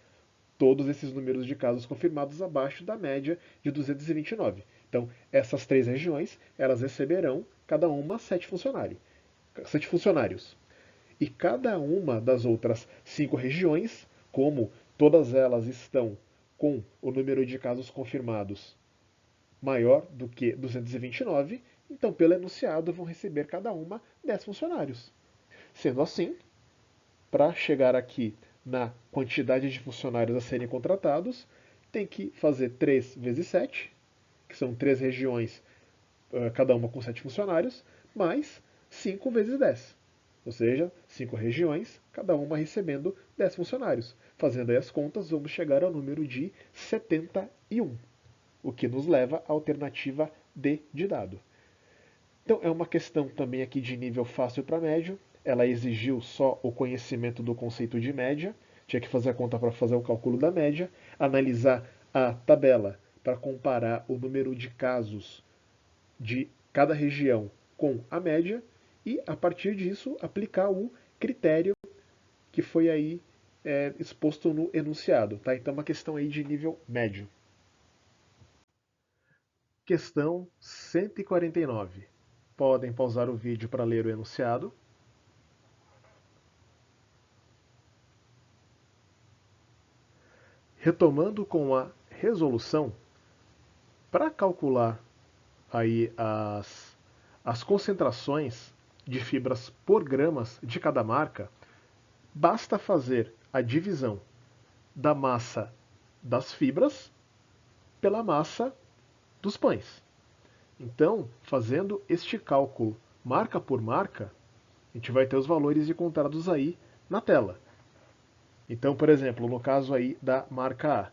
Todos esses números de casos confirmados abaixo da média de 229. Então, essas três regiões, elas receberão cada uma 7 funcionários. E cada uma das outras 5 regiões, como todas elas estão com o número de casos confirmados maior do que 229, então, pelo enunciado, vão receber cada uma 10 funcionários. Sendo assim, para chegar aqui na quantidade de funcionários a serem contratados, tem que fazer 3 vezes 7, que são 3 regiões, cada uma com 7 funcionários, mais 5 vezes 10. Ou seja, 5 regiões, cada uma recebendo 10 funcionários. Fazendo aí as contas, vamos chegar ao número de 71, o que nos leva à alternativa D de dado. Então, é uma questão também aqui de nível fácil para médio. Ela exigiu só o conhecimento do conceito de média. tinha que fazer a conta para fazer o cálculo da média, analisar a tabela para comparar o número de casos de cada região com a média e, a partir disso, aplicar o critério que foi aí exposto no enunciado. Tá? Então, uma questão aí de nível médio. Questão 149. Podem pausar o vídeo para ler o enunciado. Retomando com a resolução, para calcular aí as concentrações de fibras por gramas de cada marca, basta fazer a divisão da massa das fibras pela massa dos pães. Então, fazendo este cálculo marca por marca, a gente vai ter os valores encontrados aí na tela. Então, por exemplo, no caso aí da marca A,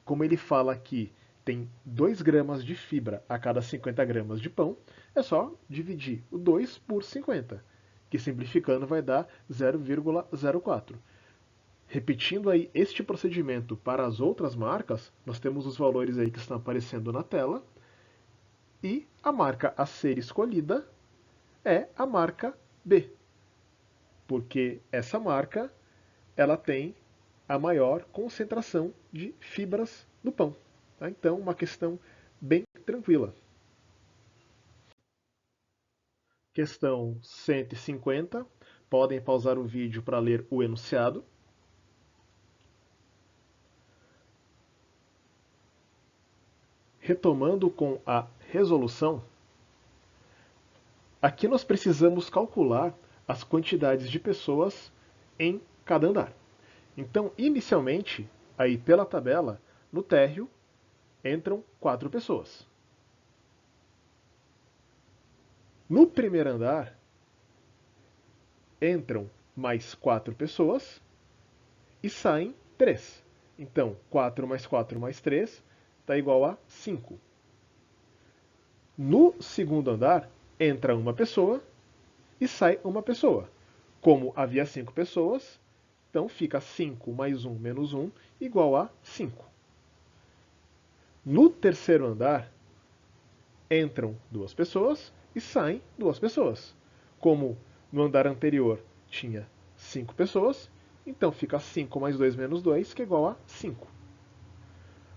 como ele fala que tem 2 gramas de fibra a cada 50 gramas de pão, é só dividir o 2 por 50, que simplificando vai dar 0,04. Repetindo aí este procedimento para as outras marcas, nós temos os valores aí que estão aparecendo na tela, e a marca a ser escolhida é a marca B, porque essa marca ela tem a maior concentração de fibras no pão. Tá? Então, uma questão bem tranquila. Questão 150. Podem pausar o vídeo para ler o enunciado. Retomando com a resolução, aqui nós precisamos calcular as quantidades de pessoas em cada andar. Então, inicialmente, aí pela tabela, no térreo, entram 4 pessoas. No primeiro andar, entram mais 4 pessoas e saem 3. Então, 4 mais 4 mais 3 está igual a 5. No segundo andar, entra uma pessoa e sai uma pessoa. Como havia 5 pessoas, então fica 5 mais 1 menos 1 igual a 5. No terceiro andar, entram 2 pessoas e saem 2 pessoas. Como no andar anterior tinha 5 pessoas, então fica 5 mais 2 menos 2, que é igual a 5.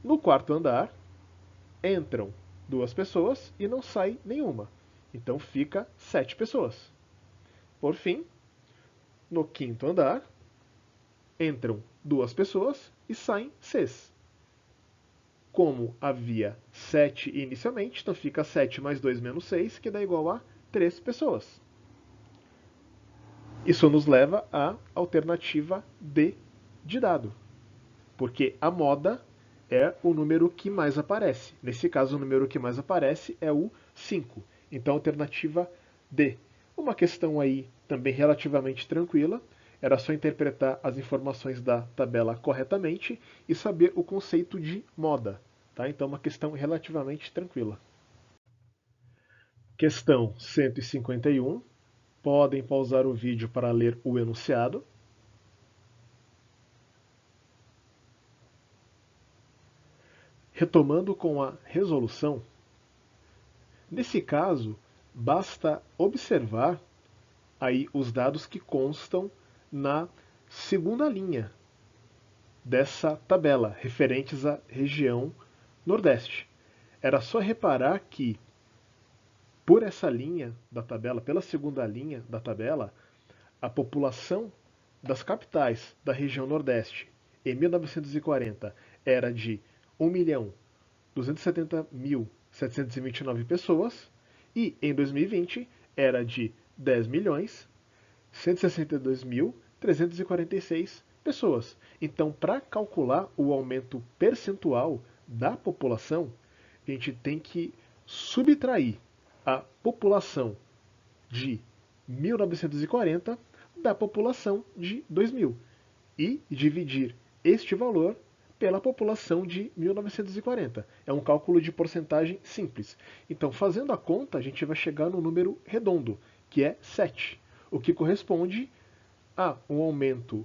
No quarto andar, entram 2 pessoas e não sai nenhuma. Então fica 7 pessoas. Por fim, no quinto andar, entram 2 pessoas e saem 6. Como havia 7 inicialmente, então fica 7 mais 2 menos 6, que dá igual a 3 pessoas. Isso nos leva à alternativa D de dado, porque a moda é o número que mais aparece. Nesse caso, o número que mais aparece é o 5. Então, alternativa D. Uma questão aí também relativamente tranquila, era só interpretar as informações da tabela corretamente e saber o conceito de moda. Tá? Então, uma questão relativamente tranquila. Questão 151. Podem pausar o vídeo para ler o enunciado. Retomando com a resolução, nesse caso, basta observar aí os dados que constam na segunda linha dessa tabela, referentes à região Nordeste. Era só reparar que, por essa linha da tabela, pela segunda linha da tabela, a população das capitais da região Nordeste em 1940 era de 1.270.729 pessoas e em 2020 era de 10.162.346 pessoas. Então, para calcular o aumento percentual da população, a gente tem que subtrair a população de 1940 da população de 2000 e dividir este valor pela população de 1940. É um cálculo de porcentagem simples. Então, fazendo a conta, a gente vai chegar no número redondo, que é 7, o que corresponde a um aumento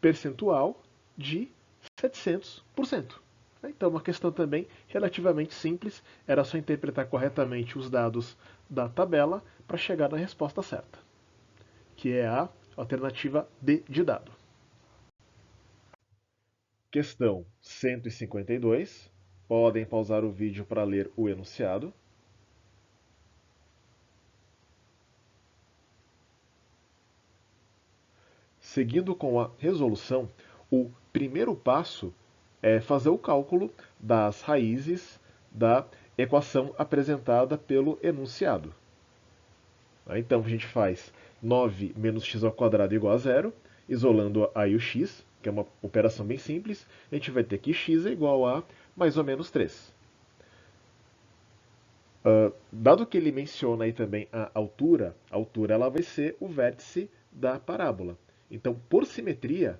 percentual de 700%. Então, uma questão também relativamente simples, era só interpretar corretamente os dados da tabela para chegar na resposta certa, que é a alternativa D de dado. Questão 152. Podem pausar o vídeo para ler o enunciado. Seguindo com a resolução, o primeiro passo é fazer o cálculo das raízes da equação apresentada pelo enunciado. Então a gente faz 9 menos x ao quadrado igual a zero, isolando aí o x, que é uma operação bem simples, a gente vai ter que x é igual a mais ou menos 3. Dado que ele menciona aí também a altura ela vai ser o vértice da parábola. Então, por simetria,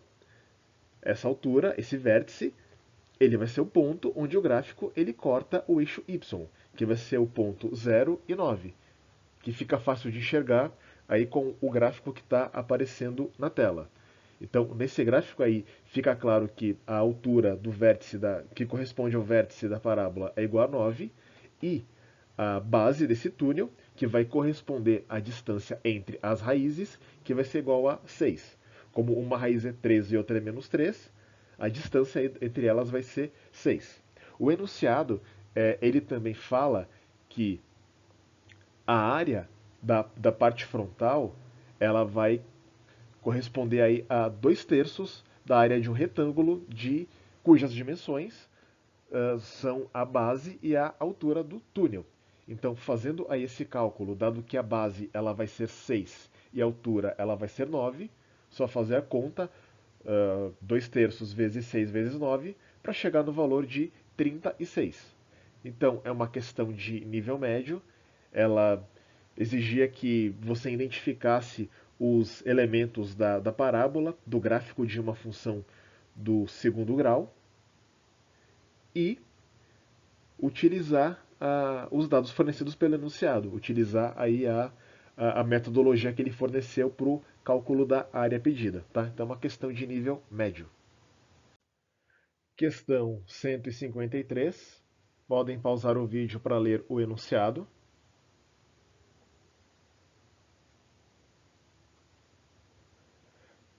essa altura, esse vértice, ele vai ser o ponto onde o gráfico ele corta o eixo y, que vai ser o ponto 0 e 9, que fica fácil de enxergar aí com o gráfico que está aparecendo na tela. Então, nesse gráfico aí, fica claro que a altura do vértice que corresponde ao vértice da parábola é igual a 9, e a base desse túnel, que vai corresponder à distância entre as raízes, que vai ser igual a 6. Como uma raiz é 3 e outra é menos 3, a distância entre elas vai ser 6. O enunciado, ele também fala que a área da parte frontal, ela vai corresponder aí a 2/3 da área de um retângulo cujas dimensões são a base e a altura do túnel. Então, fazendo aí esse cálculo, dado que a base ela vai ser 6 e a altura ela vai ser 9, só fazer a conta, 2/3 vezes 6 vezes 9, para chegar no valor de 36. Então, é uma questão de nível médio, ela exigia que você identificasse os elementos da parábola, do gráfico de uma função do segundo grau, e utilizar os dados fornecidos pelo enunciado, utilizar aí a metodologia que ele forneceu para o cálculo da área pedida. Tá? Então é uma questão de nível médio. Questão 153. Podem pausar o vídeo para ler o enunciado.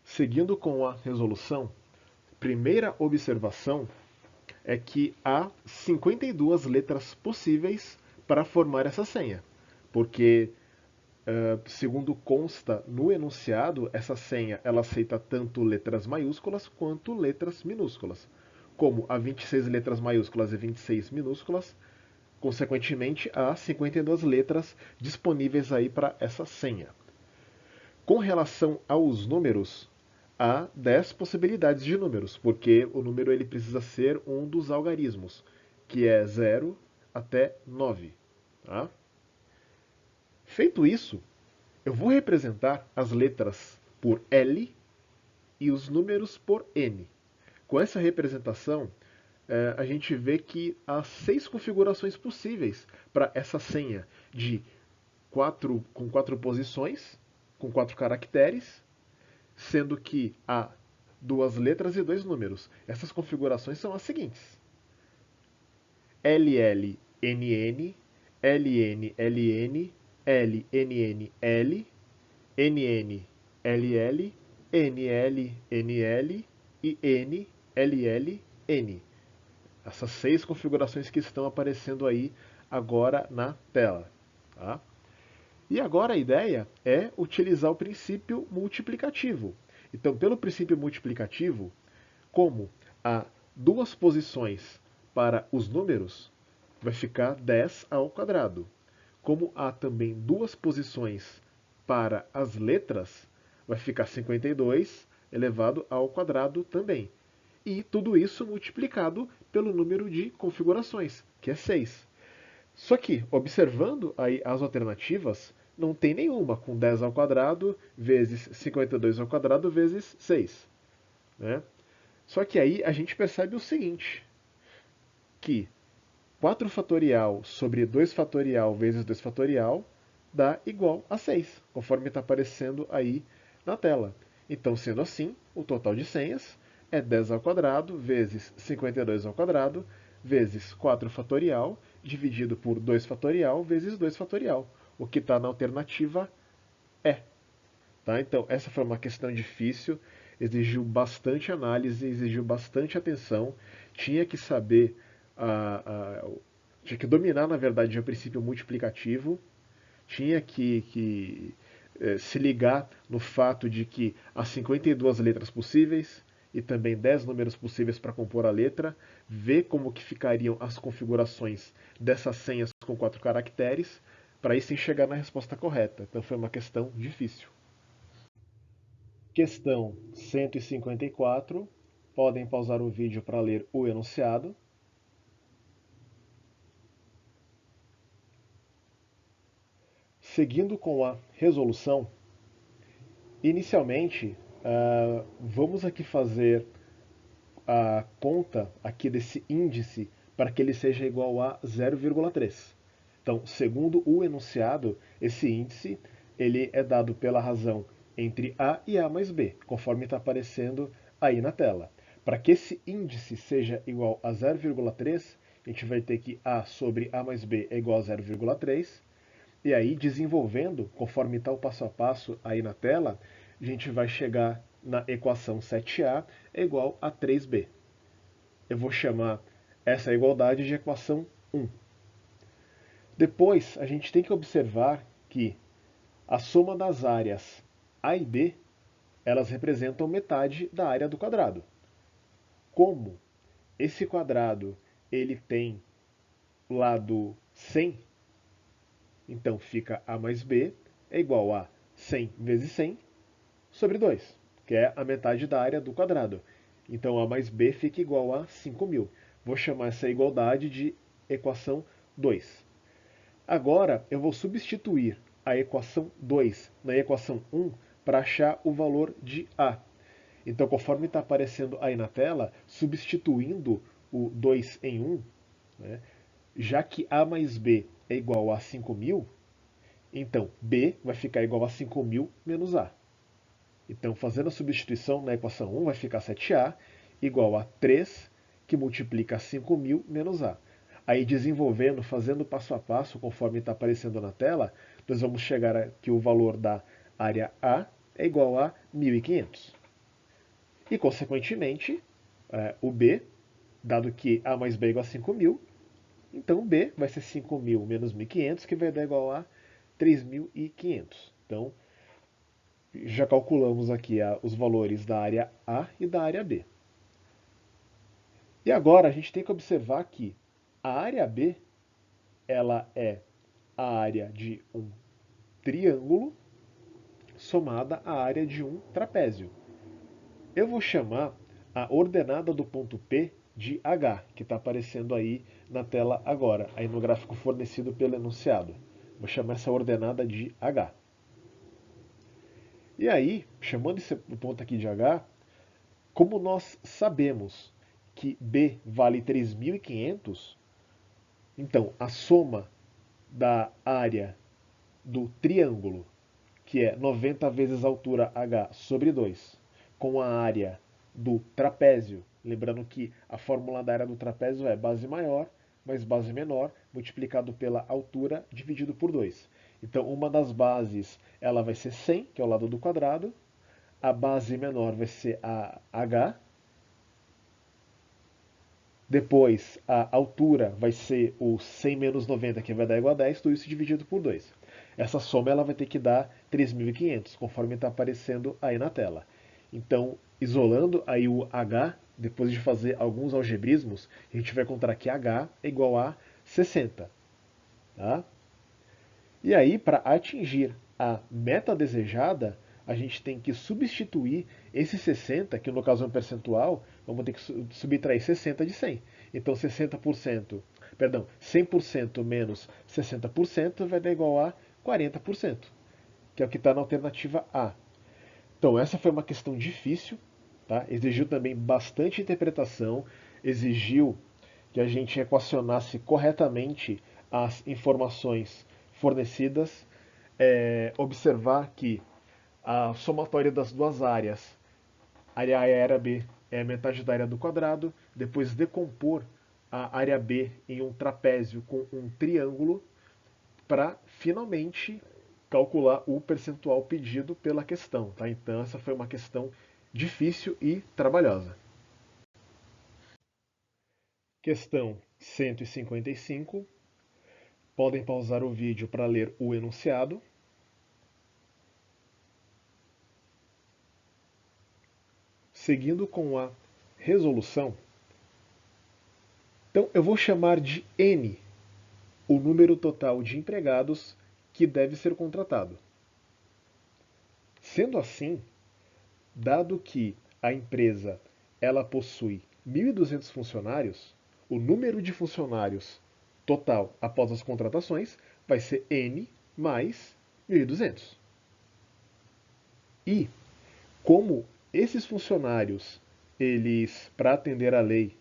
Seguindo com a resolução, primeira observação é que há 52 letras possíveis para formar essa senha, porque, segundo consta no enunciado, essa senha ela aceita tanto letras maiúsculas quanto letras minúsculas. Como há 26 letras maiúsculas e 26 minúsculas, consequentemente há 52 letras disponíveis aí para essa senha. Com relação aos números, há 10 possibilidades de números, porque o número ele precisa ser um dos algarismos, que é 0 até 9. Tá? Feito isso, eu vou representar as letras por L e os números por N. Com essa representação, a gente vê que há 6 configurações possíveis para essa senha com 4 posições, com 4 caracteres, sendo que há 2 letras e 2 números. Essas configurações são as seguintes: LLNN, LNLN, LNNL, NNLL, NLNL e NLLN. Essas 6 configurações que estão aparecendo aí agora na tela. Tá? E agora a ideia é utilizar o princípio multiplicativo. Então, pelo princípio multiplicativo, como há 2 posições para os números, vai ficar 10 ao quadrado. Como há também 2 posições para as letras, vai ficar 52 elevado ao quadrado também. E tudo isso multiplicado pelo número de configurações, que é 6. Só que, observando aí as alternativas, não tem nenhuma com 10 ao quadrado vezes 52 ao quadrado vezes 6. Né? Só que aí a gente percebe o seguinte, que 4 fatorial sobre 2 fatorial vezes 2 fatorial dá igual a 6, conforme está aparecendo aí na tela. Então, sendo assim, o total de senhas é 10 ao quadrado vezes 52 ao quadrado vezes 4 fatorial dividido por 2 fatorial vezes 2 fatorial, o que está na alternativa E. Tá? Então, essa foi uma questão difícil, exigiu bastante análise, exigiu bastante atenção, tinha que saber, tinha que dominar, na verdade, o princípio multiplicativo, tinha que se ligar no fato de que há 52 letras possíveis e também 10 números possíveis para compor a letra, ver como que ficariam as configurações dessas senhas com 4 caracteres, para aí sim chegar na resposta correta. Então foi uma questão difícil. Questão 154. Podem pausar o vídeo para ler o enunciado. Seguindo com a resolução, inicialmente, vamos aqui fazer a conta aqui desse índice para que ele seja igual a 0,3. Então, segundo o enunciado, esse índice ele é dado pela razão entre A e A mais B, conforme está aparecendo aí na tela. Para que esse índice seja igual a 0,3, a gente vai ter que A sobre A mais B é igual a 0,3. E aí, desenvolvendo, conforme está o passo a passo aí na tela, a gente vai chegar na equação 7A é igual a 3B. Eu vou chamar essa igualdade de equação 1. Depois, a gente tem que observar que a soma das áreas A e B, elas representam metade da área do quadrado. Como esse quadrado ele tem lado 100, então fica A mais B é igual a 100 vezes 100 sobre 2, que é a metade da área do quadrado. Então A mais B fica igual a 5.000. Vou chamar essa igualdade de equação 2. Agora eu vou substituir a equação 2 na equação 1 para achar o valor de A. Então, conforme está aparecendo aí na tela, substituindo o 2 em 1, né, já que A mais B é igual a 5.000, então B vai ficar igual a 5.000 menos A. Então, fazendo a substituição na equação 1, vai ficar 7A igual a 3, que multiplica 5.000 menos A. Aí, desenvolvendo, fazendo passo a passo, conforme está aparecendo na tela, nós vamos chegar a que o valor da área A é igual a 1.500. E, consequentemente, o B, dado que A mais B é igual a 5.000, então B vai ser 5.000 menos 1.500, que vai dar igual a 3.500. Então, já calculamos aqui os valores da área A e da área B. E agora a gente tem que observar que a área B ela é a área de um triângulo somada à área de um trapézio. Eu vou chamar a ordenada do ponto P de H, que está aparecendo aí na tela agora, aí no gráfico fornecido pelo enunciado. Vou chamar essa ordenada de H. E aí, chamando esse ponto aqui de H, como nós sabemos que B vale 3.500, então a soma da área do triângulo, que é 90 vezes a altura h sobre 2, com a área do trapézio, lembrando que a fórmula da área do trapézio é base maior mais base menor multiplicado pela altura dividido por 2. Então, uma das bases ela vai ser 100, que é o lado do quadrado, a base menor vai ser a h, depois a altura vai ser o 100 menos 90, que vai dar igual a 10, tudo isso dividido por 2. Essa soma ela vai ter que dar 3.500, conforme está aparecendo aí na tela. Então, isolando aí o h, depois de fazer alguns algebrismos, a gente vai encontrar que h é igual a 60. Tá? E aí, para atingir a meta desejada, a gente tem que substituir esse 60, que no caso é um percentual, vamos ter que subtrair 60 de 100. Então 60%, perdão, 100% menos 60% vai dar igual a 40%, que é o que está na alternativa A. Então essa foi uma questão difícil, tá? Exigiu também bastante interpretação, exigiu que a gente equacionasse corretamente as informações fornecidas, observar que a somatória das duas áreas, área A e área B é a metade da área do quadrado, depois decompor a área B em um trapézio com um triângulo para finalmente calcular o percentual pedido pela questão. Tá? Então essa foi uma questão difícil e trabalhosa. Questão 155. Podem pausar o vídeo para ler o enunciado. Seguindo com a resolução, então eu vou chamar de N o número total de empregados que deve ser contratado. Sendo assim, dado que a empresa ela possui 1.200 funcionários, o número de funcionários total após as contratações vai ser N mais 1.200. E como esses funcionários, eles, para atender à lei,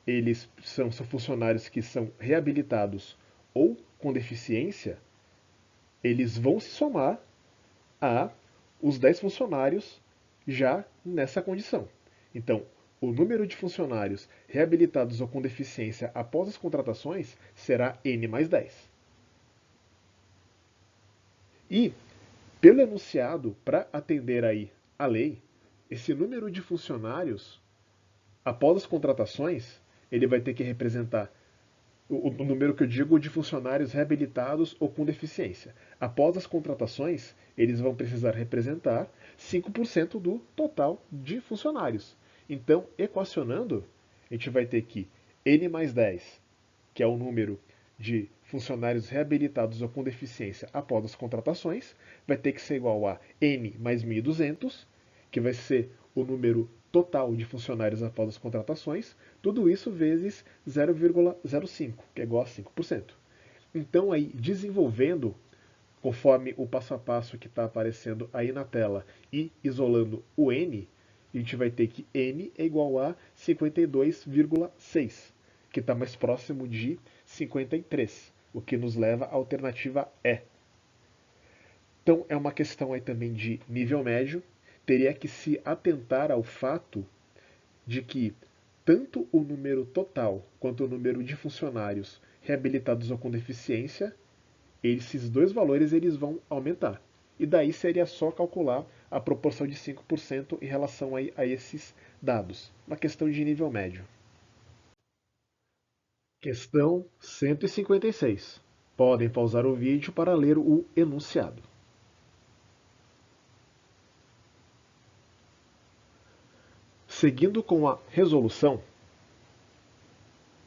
eles são funcionários que são reabilitados ou com deficiência, eles vão se somar a os 10 funcionários já nessa condição. Então, o número de funcionários reabilitados ou com deficiência após as contratações será N mais 10. E, pelo enunciado, para atender aí a lei, esse número de funcionários após as contratações, ele vai ter que representar o número que eu digo de funcionários reabilitados ou com deficiência. Após as contratações, eles vão precisar representar 5% do total de funcionários. Então, equacionando, a gente vai ter que N mais 10, que é o número de funcionários reabilitados ou com deficiência após as contratações, vai ter que ser igual a N mais 1.200, que vai ser o número total de funcionários após as contratações, tudo isso vezes 0,05, que é igual a 5%. Então, aí, desenvolvendo, conforme o passo a passo que está aparecendo aí na tela, e isolando o N, a gente vai ter que N é igual a 52,6, que está mais próximo de 53, o que nos leva à alternativa E. Então, é uma questão aí também de nível médio, teria que se atentar ao fato de que tanto o número total quanto o número de funcionários reabilitados ou com deficiência, esses dois valores eles vão aumentar. E daí seria só calcular a proporção de 5% em relação a esses dados. Uma questão de nível médio. Questão 156. Podem pausar o vídeo para ler o enunciado. Seguindo com a resolução,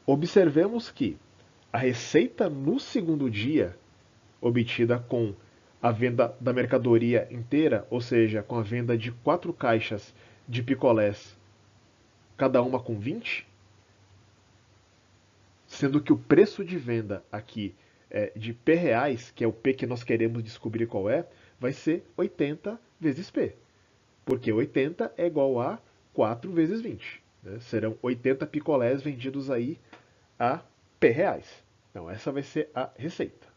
observemos que a receita no segundo dia, obtida com a venda da mercadoria inteira, ou seja, com a venda de 4 caixas de picolés, cada uma com 20, sendo que o preço de venda aqui de P reais, que é o P que nós queremos descobrir qual é, vai ser 80 vezes P. Porque 80 é igual a 4 vezes 20. Né? Serão 80 picolés vendidos aí a P reais. Então essa vai ser a receita.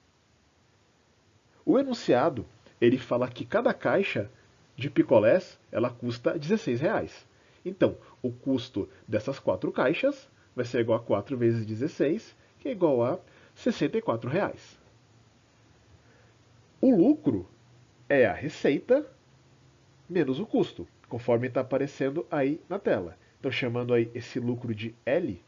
O enunciado, ele fala que cada caixa de picolés, ela custa 16 reais. Então, o custo dessas 4 caixas vai ser igual a 4 vezes 16, que é igual a 64 reais. O lucro é a receita menos o custo, conforme está aparecendo aí na tela. Então, chamando aí esse lucro de L,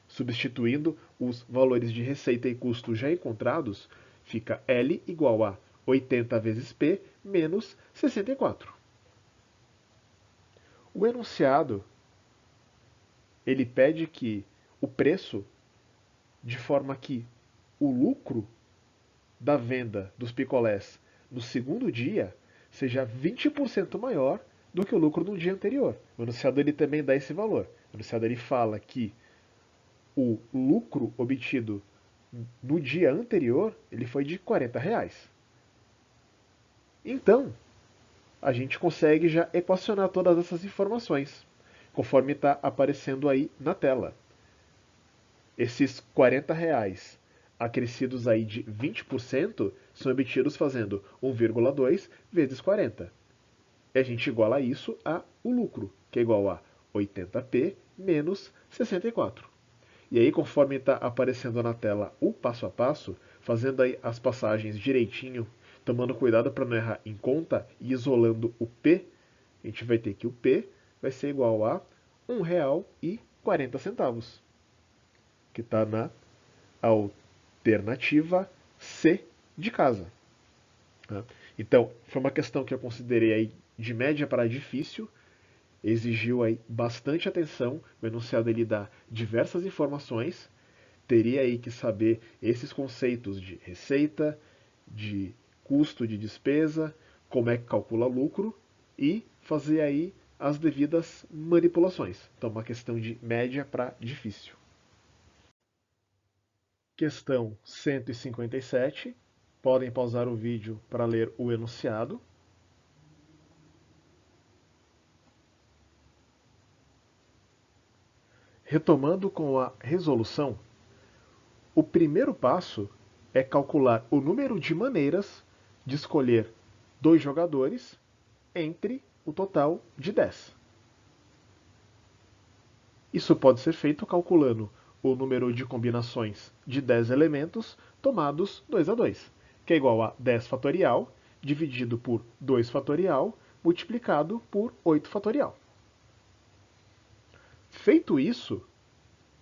substituindo os valores de receita e custo já encontrados, fica L igual a 80 vezes P menos 64. O enunciado ele pede que o preço, de forma que o lucro da venda dos picolés no segundo dia seja 20% maior do que o lucro no dia anterior. O enunciado ele também dá esse valor. O enunciado ele fala que o lucro obtido no dia anterior ele foi de 40 reais. Então, a gente consegue já equacionar todas essas informações, conforme está aparecendo aí na tela. Esses 40 reais acrescidos aí de 20% são obtidos fazendo 1,2 vezes 40. E a gente iguala isso a o lucro, que é igual a 80p menos 64. E aí, conforme está aparecendo na tela o passo a passo, fazendo aí as passagens direitinho, tomando cuidado para não errar em conta e isolando o P, a gente vai ter que o P vai ser igual a R$ 1,40, que está na alternativa C de casa. Tá? Então, foi uma questão que eu considerei aí de média para difícil, exigiu aí bastante atenção, o enunciado ele dá diversas informações, teria aí que saber esses conceitos de receita, de custo de despesa, como é que calcula lucro e fazer aí as devidas manipulações. Então, uma questão de média para difícil. Questão 157. Podem pausar o vídeo para ler o enunciado. Retomando com a resolução, o primeiro passo é calcular o número de maneiras de escolher dois jogadores entre o total de 10. Isso pode ser feito calculando o número de combinações de 10 elementos tomados 2 a 2, que é igual a 10 fatorial dividido por 2 fatorial multiplicado por 8 fatorial. Feito isso,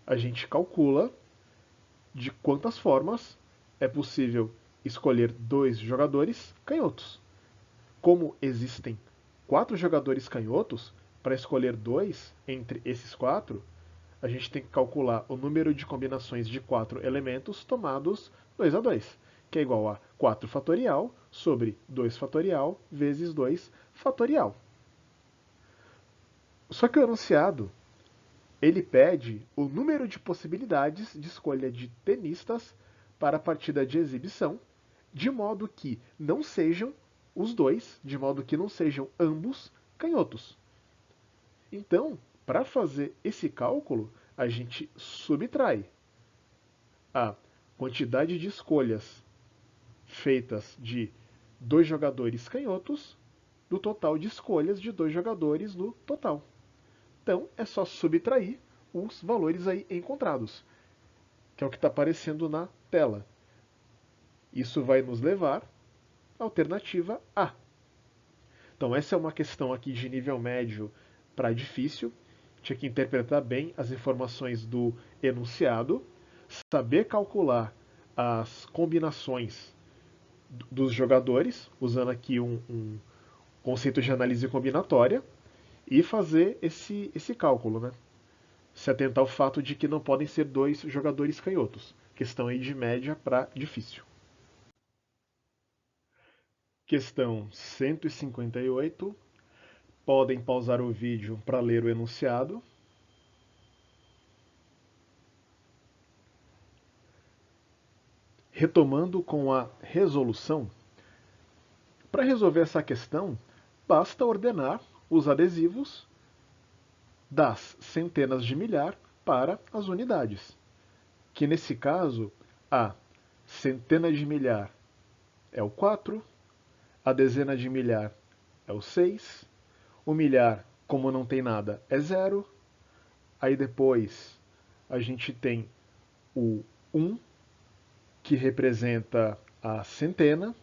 a gente calcula de quantas formas é possível escolher dois jogadores canhotos. Como existem 4 jogadores canhotos, para escolher dois entre esses 4, a gente tem que calcular o número de combinações de 4 elementos tomados 2 a 2, que é igual a 4 fatorial sobre 2 fatorial vezes 2 fatorial. Só que o enunciado ele pede o número de possibilidades de escolha de tenistas para a partida de exibição, de modo que não sejam os dois, de modo que não sejam ambos canhotos. Então, para fazer esse cálculo, a gente subtrai a quantidade de escolhas feitas de dois jogadores canhotos do total de escolhas de dois jogadores no total. Então, é só subtrair os valores aí encontrados, que é o que está aparecendo na tela. Isso vai nos levar à alternativa A. Então, essa é uma questão aqui de nível médio para difícil. Tinha que interpretar bem as informações do enunciado, saber calcular as combinações dos jogadores, usando aqui um conceito de análise combinatória, e fazer esse cálculo, né? Se atentar ao fato de que não podem ser dois jogadores canhotos. Questão aí de média para difícil. Questão 158. Podem pausar o vídeo para ler o enunciado. Retomando com a resolução, para resolver essa questão, basta ordenar os adesivos das centenas de milhar para as unidades, que nesse caso a centena de milhar é o 4, a dezena de milhar é o 6, o milhar, como não tem nada, é 0, aí depois a gente tem o 1, que representa a centena,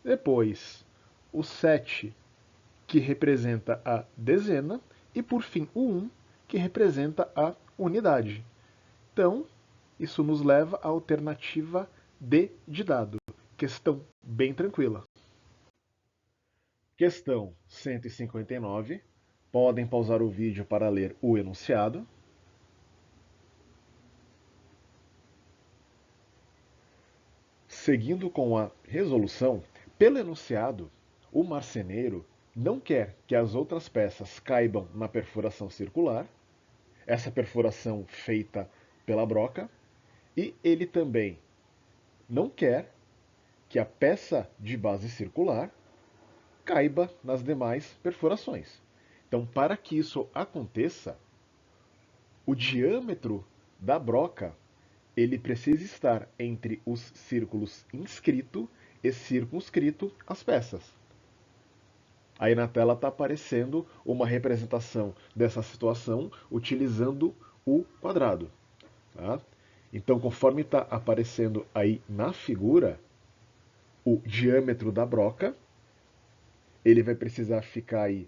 depois o 7, que representa a dezena, e por fim o 1, que representa a unidade. Então, isso nos leva à alternativa D de dado. Questão bem tranquila. Questão 159. Podem pausar o vídeo para ler o enunciado. Seguindo com a resolução, pelo enunciado, o marceneiro não quer que as outras peças caibam na perfuração circular, essa perfuração feita pela broca, e ele também não quer que a peça de base circular caiba nas demais perfurações. Então, para que isso aconteça, o diâmetro da broca ele precisa estar entre os círculos inscrito e circunscrito às peças. Aí na tela está aparecendo uma representação dessa situação utilizando o quadrado. Tá? Então, conforme está aparecendo aí na figura, o diâmetro da broca, ele vai precisar ficar aí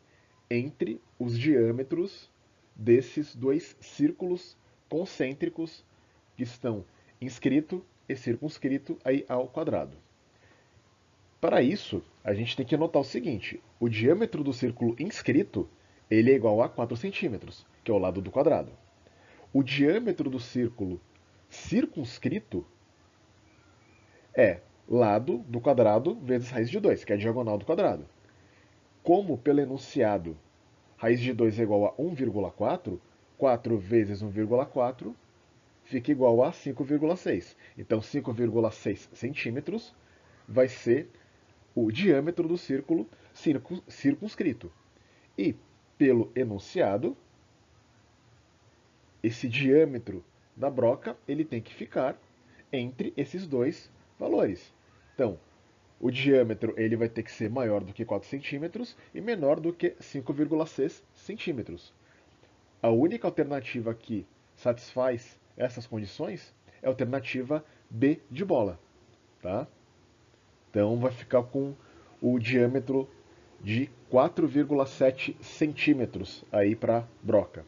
entre os diâmetros desses dois círculos concêntricos que estão inscrito e circunscrito aí ao quadrado. Para isso, a gente tem que notar o seguinte: o diâmetro do círculo inscrito ele é igual a 4 centímetros, que é o lado do quadrado. O diâmetro do círculo circunscrito é lado do quadrado vezes raiz de 2, que é a diagonal do quadrado. Como pelo enunciado raiz de 2 é igual a 1,4, 4 vezes 1,4 fica igual a 5,6. Então 5,6 centímetros vai ser o diâmetro do círculo circunscrito. E pelo enunciado, esse diâmetro da broca ele tem que ficar entre esses dois valores. Então, o diâmetro ele vai ter que ser maior do que 4 centímetros e menor do que 5,6 centímetros. A única alternativa que satisfaz essas condições é a alternativa B de bola. Tá? Então vai ficar com o diâmetro de 4,7 centímetros aí para broca.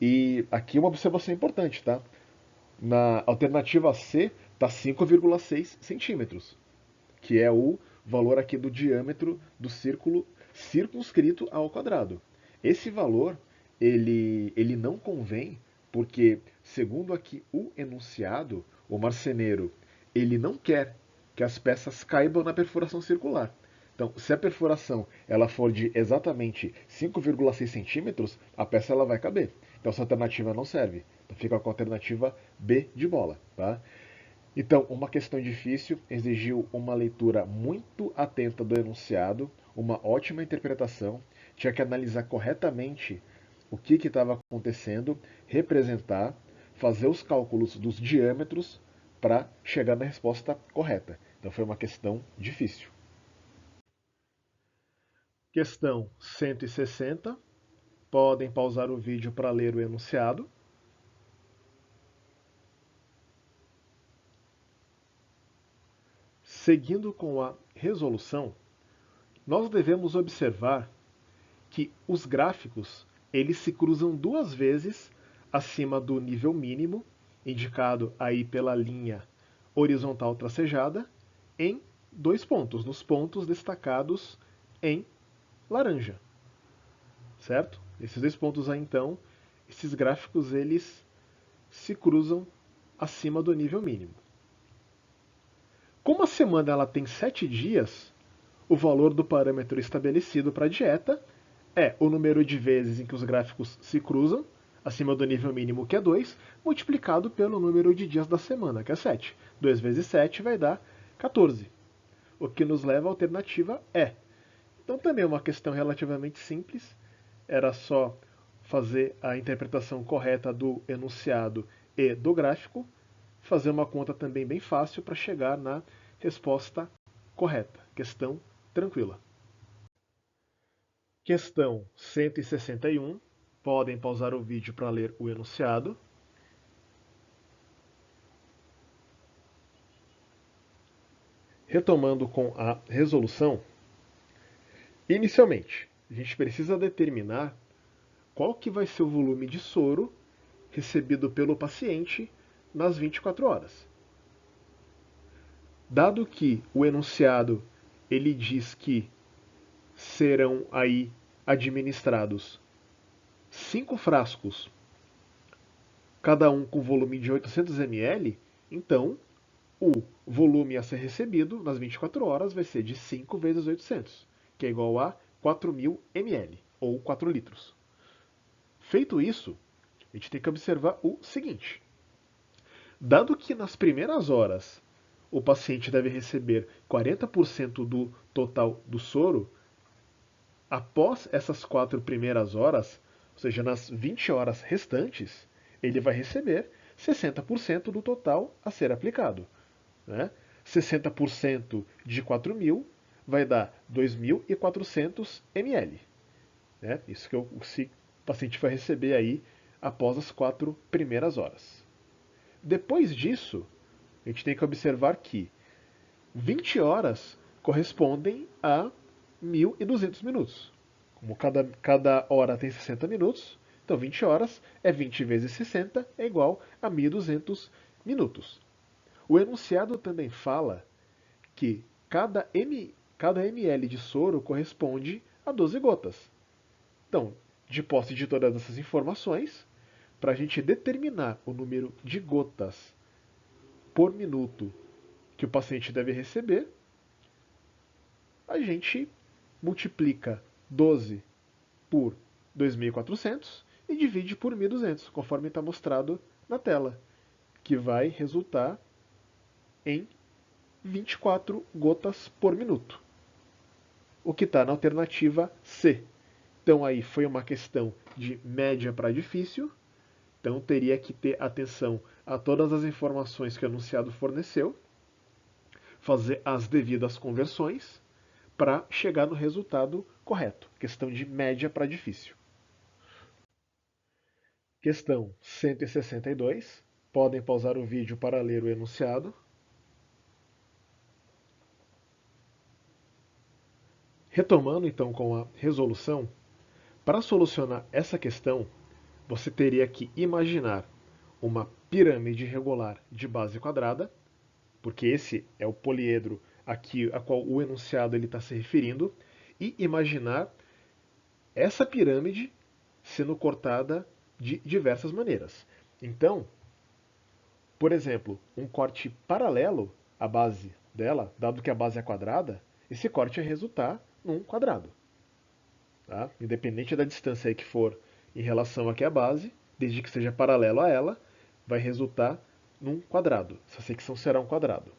E aqui uma observação importante, tá? Na alternativa C está 5,6 centímetros, que é o valor aqui do diâmetro do círculo circunscrito ao quadrado. Esse valor ele não convém porque, segundo aqui o enunciado, o marceneiro ele não quer que as peças caibam na perfuração circular. Então, se a perfuração ela for de exatamente 5,6 centímetros, a peça ela vai caber. Então, essa alternativa não serve. Então, fica com a alternativa B de bola. Tá? Então, uma questão difícil exigiu uma leitura muito atenta do enunciado, uma ótima interpretação, tinha que analisar corretamente o que estava acontecendo, representar, fazer os cálculos dos diâmetros para chegar na resposta correta. Então, foi uma questão difícil. Questão 160. Podem pausar o vídeo para ler o enunciado. Seguindo com a resolução, nós devemos observar que os gráficos eles se cruzam duas vezes acima do nível mínimo, indicado aí pela linha horizontal tracejada, em dois pontos, nos pontos destacados em laranja. Certo? Esses dois pontos aí, então, esses gráficos eles se cruzam acima do nível mínimo. Como a semana ela tem 7 dias, o valor do parâmetro estabelecido para a dieta é o número de vezes em que os gráficos se cruzam, acima do nível mínimo, que é 2, multiplicado pelo número de dias da semana, que é 7. 2 vezes 7 vai dar 14, o que nos leva à alternativa E. Então também é uma questão relativamente simples, era só fazer a interpretação correta do enunciado e do gráfico, fazer uma conta também bem fácil para chegar na resposta correta. Questão tranquila. Questão 161. Podem pausar o vídeo para ler o enunciado. Retomando com a resolução, inicialmente, a gente precisa determinar qual que vai ser o volume de soro recebido pelo paciente nas 24 horas. Dado que o enunciado ele diz que serão aí administrados 5 frascos, cada um com volume de 800 ml, então o volume a ser recebido nas 24 horas vai ser de 5 vezes 800, que é igual a 4.000 ml, ou 4 litros. Feito isso, a gente tem que observar o seguinte. Dado que nas primeiras horas o paciente deve receber 40% do total do soro, após essas 4 primeiras horas, ou seja, nas 20 horas restantes, ele vai receber 60% do total a ser aplicado. Né? 60% de 4.000 vai dar 2.400 ml. Né? Isso que o paciente vai receber aí após as 4 primeiras horas. Depois disso, a gente tem que observar que 20 horas correspondem a 1.200 minutos. Como cada hora tem 60 minutos, então 20 horas é 20 vezes 60 é igual a 1.200 minutos. O enunciado também fala que cada ml de soro corresponde a 12 gotas. Então, de posse de todas essas informações, para a gente determinar o número de gotas por minuto que o paciente deve receber, a gente multiplica 12 por 2.400 e divide por 1.200, conforme está mostrado na tela, que vai resultar em 24 gotas por minuto, o que está na alternativa C. Então aí foi uma questão de média para difícil, então teria que ter atenção a todas as informações que o enunciado forneceu, fazer as devidas conversões para chegar no resultado correto. Questão de média para difícil. Questão 162. Podem pausar o vídeo para ler o enunciado. Retomando então com a resolução, para solucionar essa questão, você teria que imaginar uma pirâmide regular de base quadrada, porque esse é o poliedro aqui a qual o enunciado está se referindo, e imaginar essa pirâmide sendo cortada de diversas maneiras. Então, por exemplo, um corte paralelo à base dela, dado que a base é quadrada, esse corte vai resultar num quadrado. Tá? Independente da distância aí que for em relação aqui à base, desde que seja paralelo a ela, vai resultar num quadrado. Essa secção será um quadrado.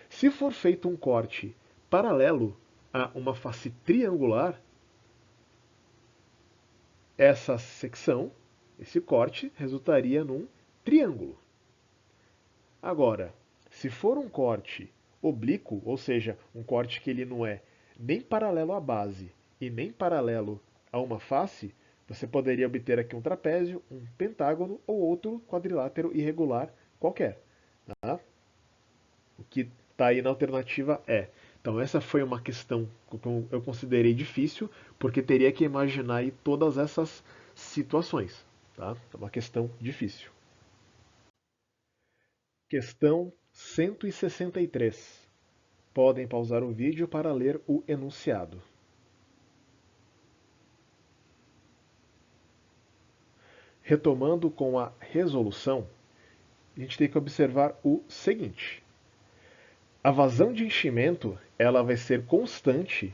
Se for feito um corte paralelo a uma face triangular, essa secção, esse corte, resultaria num triângulo. Agora, se for um corte oblíquo, ou seja, um corte que ele não é nem paralelo à base e nem paralelo a uma face, você poderia obter aqui um trapézio, um pentágono ou outro quadrilátero irregular qualquer. Tá? O que está aí na alternativa é. Então essa foi uma questão que eu considerei difícil, porque teria que imaginar aí todas essas situações. Tá? É uma questão difícil. Questão 163. Podem pausar o vídeo para ler o enunciado. Retomando com a resolução, a gente tem que observar o seguinte. A vazão de enchimento ela vai ser constante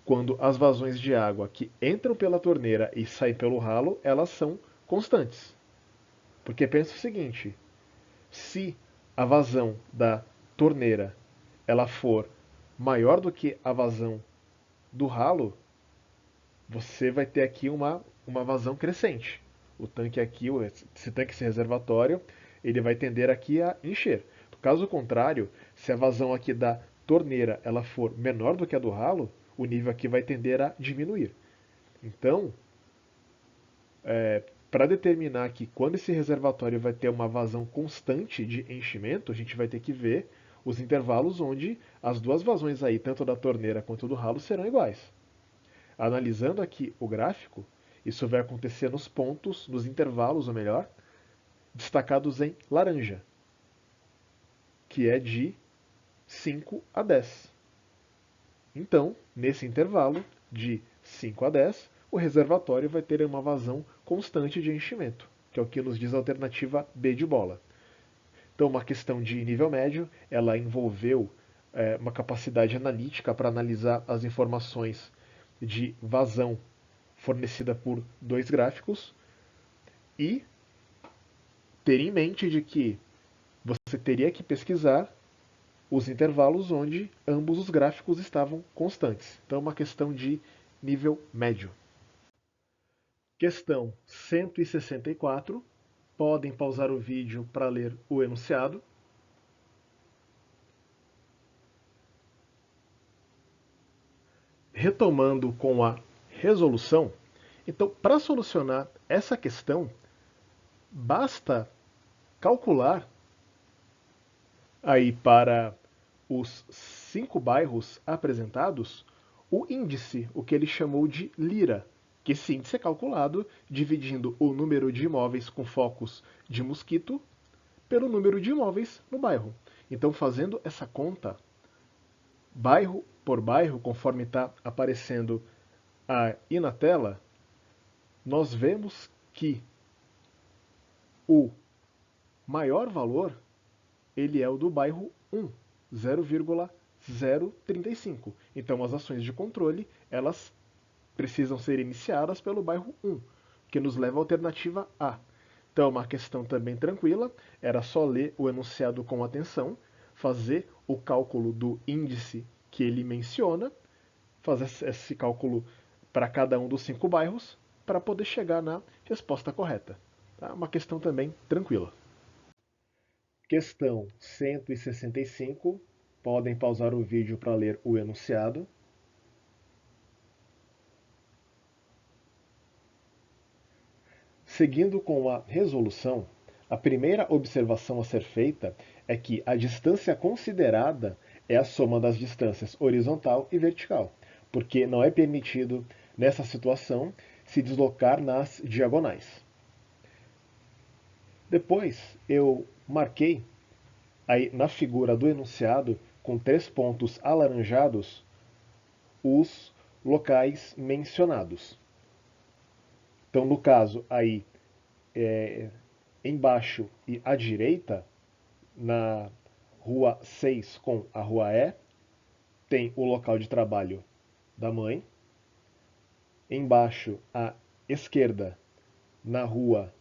quando as vazões de água que entram pela torneira e saem pelo ralo, elas são constantes. Porque pensa o seguinte, se a vazão da torneira ela for maior do que a vazão do ralo, você vai ter aqui uma vazão crescente. O tanque aqui, esse tanque, esse reservatório, ele vai tender aqui a encher. Caso contrário, se a vazão aqui da torneira ela for menor do que a do ralo, o nível aqui vai tender a diminuir. Então, para determinar que quando esse reservatório vai ter uma vazão constante de enchimento, a gente vai ter que ver os intervalos onde as duas vazões aí, tanto da torneira quanto do ralo, serão iguais. Analisando aqui o gráfico, isso vai acontecer nos pontos, nos intervalos, ou melhor, destacados em laranja, que é de 5 a 10. Então, nesse intervalo de 5 a 10, o reservatório vai ter uma vazão constante de enchimento, que é o que nos diz a alternativa B de bola. Então, uma questão de nível médio, ela envolveu uma capacidade analítica para analisar as informações de vazão fornecida por dois gráficos e ter em mente de que você teria que pesquisar os intervalos onde ambos os gráficos estavam constantes. Então, é uma questão de nível médio. Questão 164. Podem pausar o vídeo para ler o enunciado. retomando com a resolução, então, para solucionar essa questão, basta calcular aí para os 5 bairros apresentados o índice, o que ele chamou de lira, que esse índice é calculado dividindo o número de imóveis com focos de mosquito pelo número de imóveis no bairro. Então, fazendo essa conta, bairro por bairro, conforme está aparecendo aí na tela, nós vemos que o maior valor ele é o do bairro 1, 0,035. Então, as ações de controle elas precisam ser iniciadas pelo bairro 1, que nos leva à alternativa A. Então, é uma questão também tranquila, era só ler o enunciado com atenção, fazer o cálculo do índice que ele menciona, fazer esse cálculo para cada um dos 5 bairros, para poder chegar na resposta correta. Tá? Uma questão também tranquila. Questão 165. Podem pausar o vídeo para ler o enunciado. Seguindo com a resolução, a primeira observação a ser feita é que a distância considerada é a soma das distâncias horizontal e vertical, porque não é permitido, nessa situação, se deslocar nas diagonais. Depois, eu marquei aí na figura do enunciado, com 3 pontos alaranjados, os locais mencionados. Então, no caso, aí, embaixo e à direita, na rua 6 com a rua E, tem o local de trabalho da mãe. Embaixo, à esquerda, na rua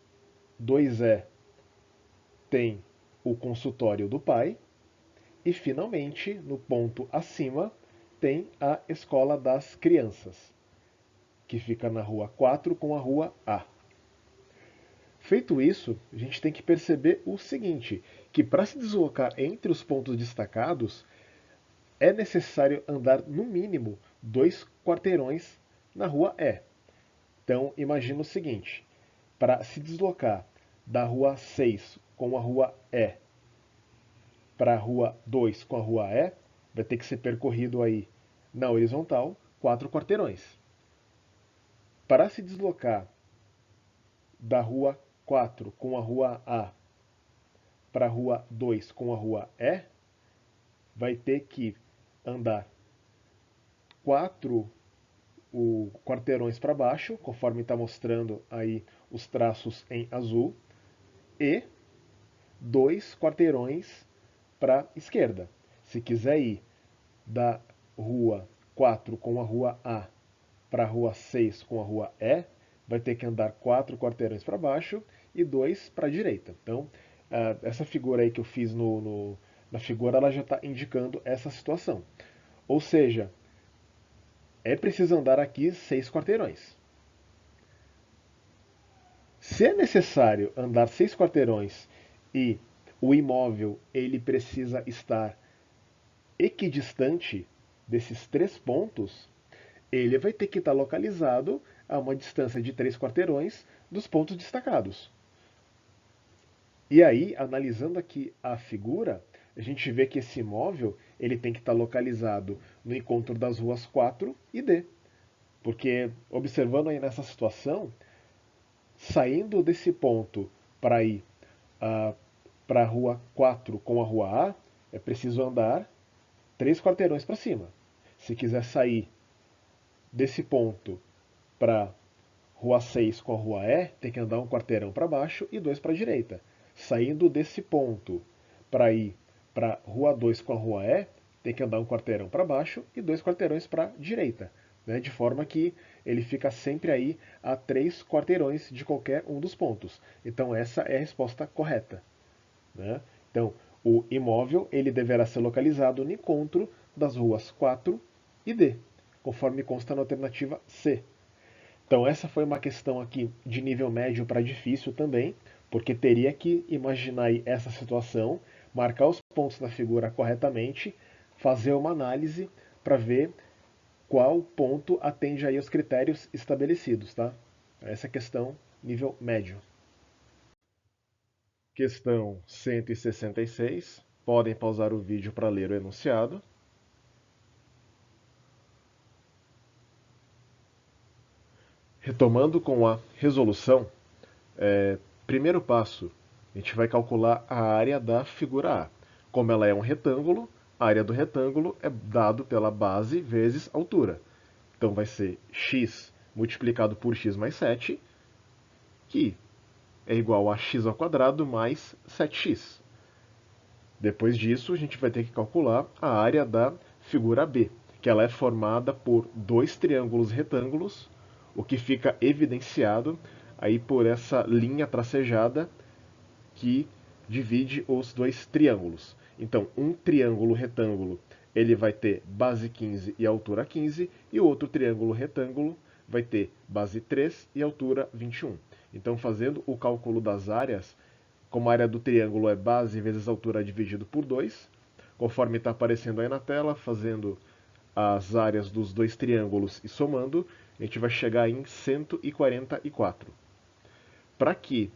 2E, tem o consultório do pai. E, finalmente, no ponto acima, tem a escola das crianças, que fica na rua 4 com a rua A. Feito isso, a gente tem que perceber o seguinte, que para se deslocar entre os pontos destacados, é necessário andar no mínimo 2 quarteirões na rua E. Então, imagina o seguinte, para se deslocar da rua 6 com a rua E para a rua 2 com a rua E, vai ter que ser percorrido aí na horizontal 4 quarteirões. Para se deslocar da rua 4 com a rua A para a rua 2 com a rua E, vai ter que andar 4 quarteirões para baixo, conforme está mostrando aí os traços em azul, e 2 quarteirões para a esquerda. Se quiser ir da rua 4 com a rua A para a rua 6 com a rua E, vai ter que andar 4 quarteirões para baixo e 2 para a direita. Então, essa figura aí que eu fiz na figura, ela já está indicando essa situação. Ou seja, é preciso andar aqui 6 quarteirões. Se é necessário andar 6 quarteirões e o imóvel ele precisa estar equidistante desses 3 pontos, ele vai ter que estar localizado a uma distância de 3 quarteirões dos pontos destacados. E aí, analisando aqui a figura, a gente vê que esse imóvel ele tem que estar localizado no encontro das ruas 4 e D. Porque, observando aí nessa situação, saindo desse ponto para ir para a rua 4 com a rua A, é preciso andar 3 quarteirões para cima. Se quiser sair desse ponto para rua 6 com a rua E, tem que andar um quarteirão para baixo e 2 para a direita. Saindo desse ponto para ir para rua 2 com a rua E, tem que andar um quarteirão para baixo e 2 quarteirões para a direita. Né? De forma que ele fica sempre aí a 3 quarteirões de qualquer um dos pontos. Então essa é a resposta correta. Né? Então, o imóvel ele deverá ser localizado no encontro das ruas 4 e D, conforme consta na alternativa C. Então, essa foi uma questão aqui de nível médio para difícil também, porque teria que imaginar essa situação, marcar os pontos na figura corretamente, fazer uma análise para ver qual ponto atende aí aos critérios estabelecidos, tá? Essa é a questão nível médio. Questão 166. Podem pausar o vídeo para ler o enunciado. Retomando com a resolução, primeiro passo, a gente vai calcular a área da figura A. Como ela é um retângulo, a área do retângulo é dado pela base vezes altura. Então vai ser x multiplicado por x mais 7, que é igual a x ao quadrado mais 7x. Depois disso, a gente vai ter que calcular a área da figura B, que ela é formada por dois triângulos retângulos, o que fica evidenciado aí por essa linha tracejada que divide os dois triângulos. Então, um triângulo retângulo ele vai ter base 15 e altura 15, e o outro triângulo retângulo vai ter base 3 e altura 21. Então, fazendo o cálculo das áreas, como a área do triângulo é base vezes altura dividido por 2, conforme está aparecendo aí na tela, fazendo as áreas dos dois triângulos e somando, a gente vai chegar em 144. Para que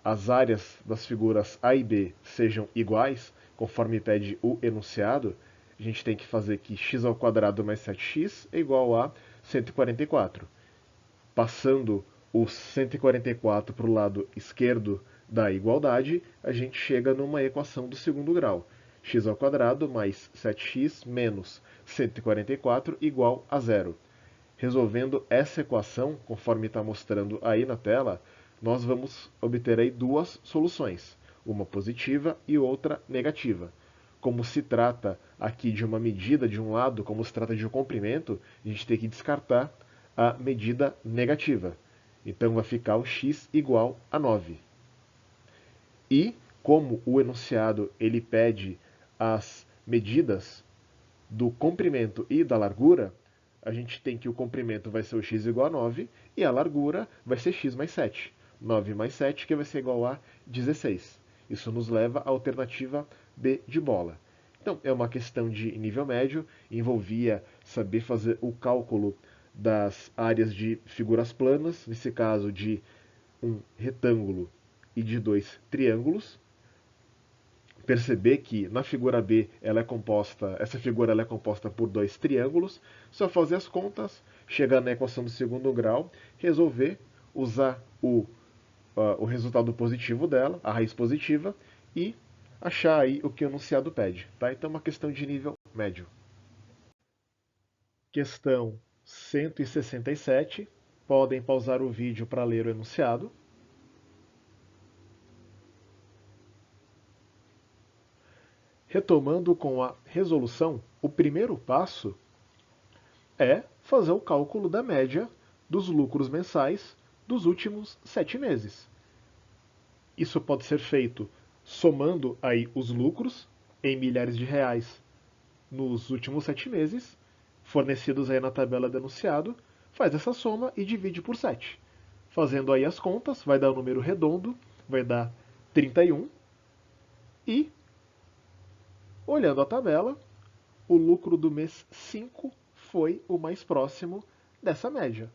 as áreas das figuras A e B sejam iguais, conforme pede o enunciado, a gente tem que fazer que x ao quadrado mais 7x é igual a 144. Passando o 144 para o lado esquerdo da igualdade, a gente chega numa equação do segundo grau. X ao quadrado mais 7x menos 144 igual a zero. Resolvendo essa equação, conforme está mostrando aí na tela, nós vamos obter aí duas soluções, uma positiva e outra negativa. Como se trata aqui de uma medida de um lado, como se trata de um comprimento, a gente tem que descartar a medida negativa. Então vai ficar o x igual a 9. E como o enunciado ele pede as medidas do comprimento e da largura, a gente tem que o comprimento vai ser o x igual a 9 e a largura vai ser x mais 7. 9 mais 7 que vai ser igual a 16. Isso nos leva à alternativa B de bola. Então, é uma questão de nível médio, envolvia saber fazer o cálculo das áreas de figuras planas, nesse caso de um retângulo e de dois triângulos. Perceber que na figura B essa figura ela é composta por dois triângulos, só fazer as contas, chegar na equação do segundo grau, resolver, usar o resultado positivo dela, a raiz positiva, e achar aí o que o enunciado pede. Tá? Então é uma questão de nível médio. Questão 167. Podem pausar o vídeo para ler o enunciado. Retomando com a resolução, o primeiro passo é fazer o cálculo da média dos lucros mensais dos últimos 7 meses. Isso pode ser feito somando aí os lucros em milhares de reais nos últimos 7 meses, fornecidos aí na tabela do enunciado, faz essa soma e divide por 7. Fazendo aí as contas, vai dar um número redondo, vai dar 31. E, olhando a tabela, o lucro do mês 5 foi o mais próximo dessa média.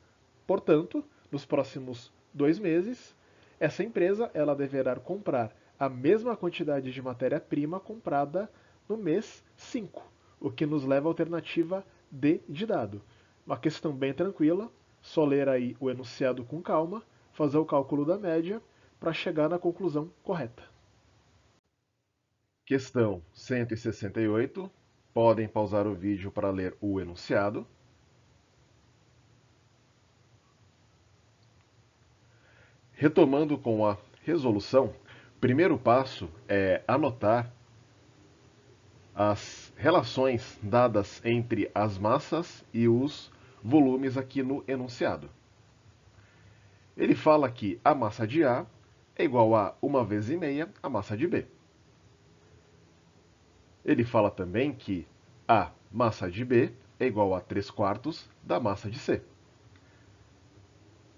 Portanto, nos próximos 2 meses, essa empresa ela deverá comprar a mesma quantidade de matéria-prima comprada no mês 5, o que nos leva à alternativa D de dado. Uma questão bem tranquila, só ler aí o enunciado com calma, fazer o cálculo da média para chegar na conclusão correta. Questão 168. Podem pausar o vídeo para ler o enunciado. Retomando com a resolução, o primeiro passo é anotar as relações dadas entre as massas e os volumes aqui no enunciado. Ele fala que a massa de A é igual a 1 vezes e meia a massa de B. Ele fala também que a massa de B é igual a 3/4 da massa de C.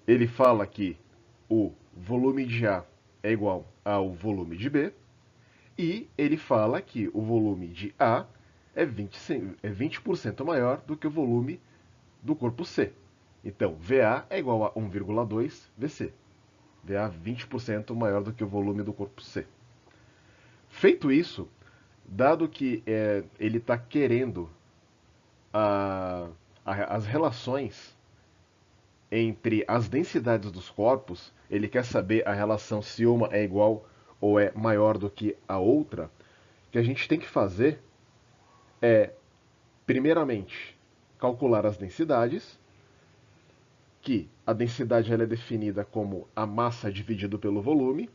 Ele fala que o volume de A é igual ao volume de B. E ele fala que o volume de A é 20% maior do que o volume do corpo C. Então, VA é igual a 1,2 VC. VA 20% maior do que o volume do corpo C. Feito isso, dado que ele está querendo as relações entre as densidades dos corpos, ele quer saber a relação se uma é igual ou é maior do que a outra, o que a gente tem que fazer é, primeiramente, calcular as densidades, que a densidade ela é definida como a massa dividido pelo volume.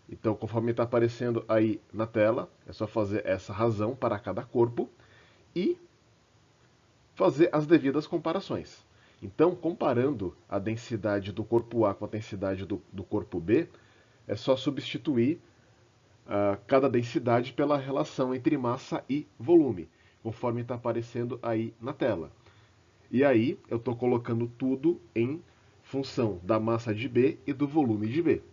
Então, conforme está aparecendo aí na tela, é só fazer essa razão para cada corpo e fazer as devidas comparações. Então, comparando a densidade do corpo A com a densidade do corpo B, é só substituir cada densidade pela relação entre massa e volume, conforme está aparecendo aí na tela. E aí eu estou colocando tudo em função da massa de B e do volume de B.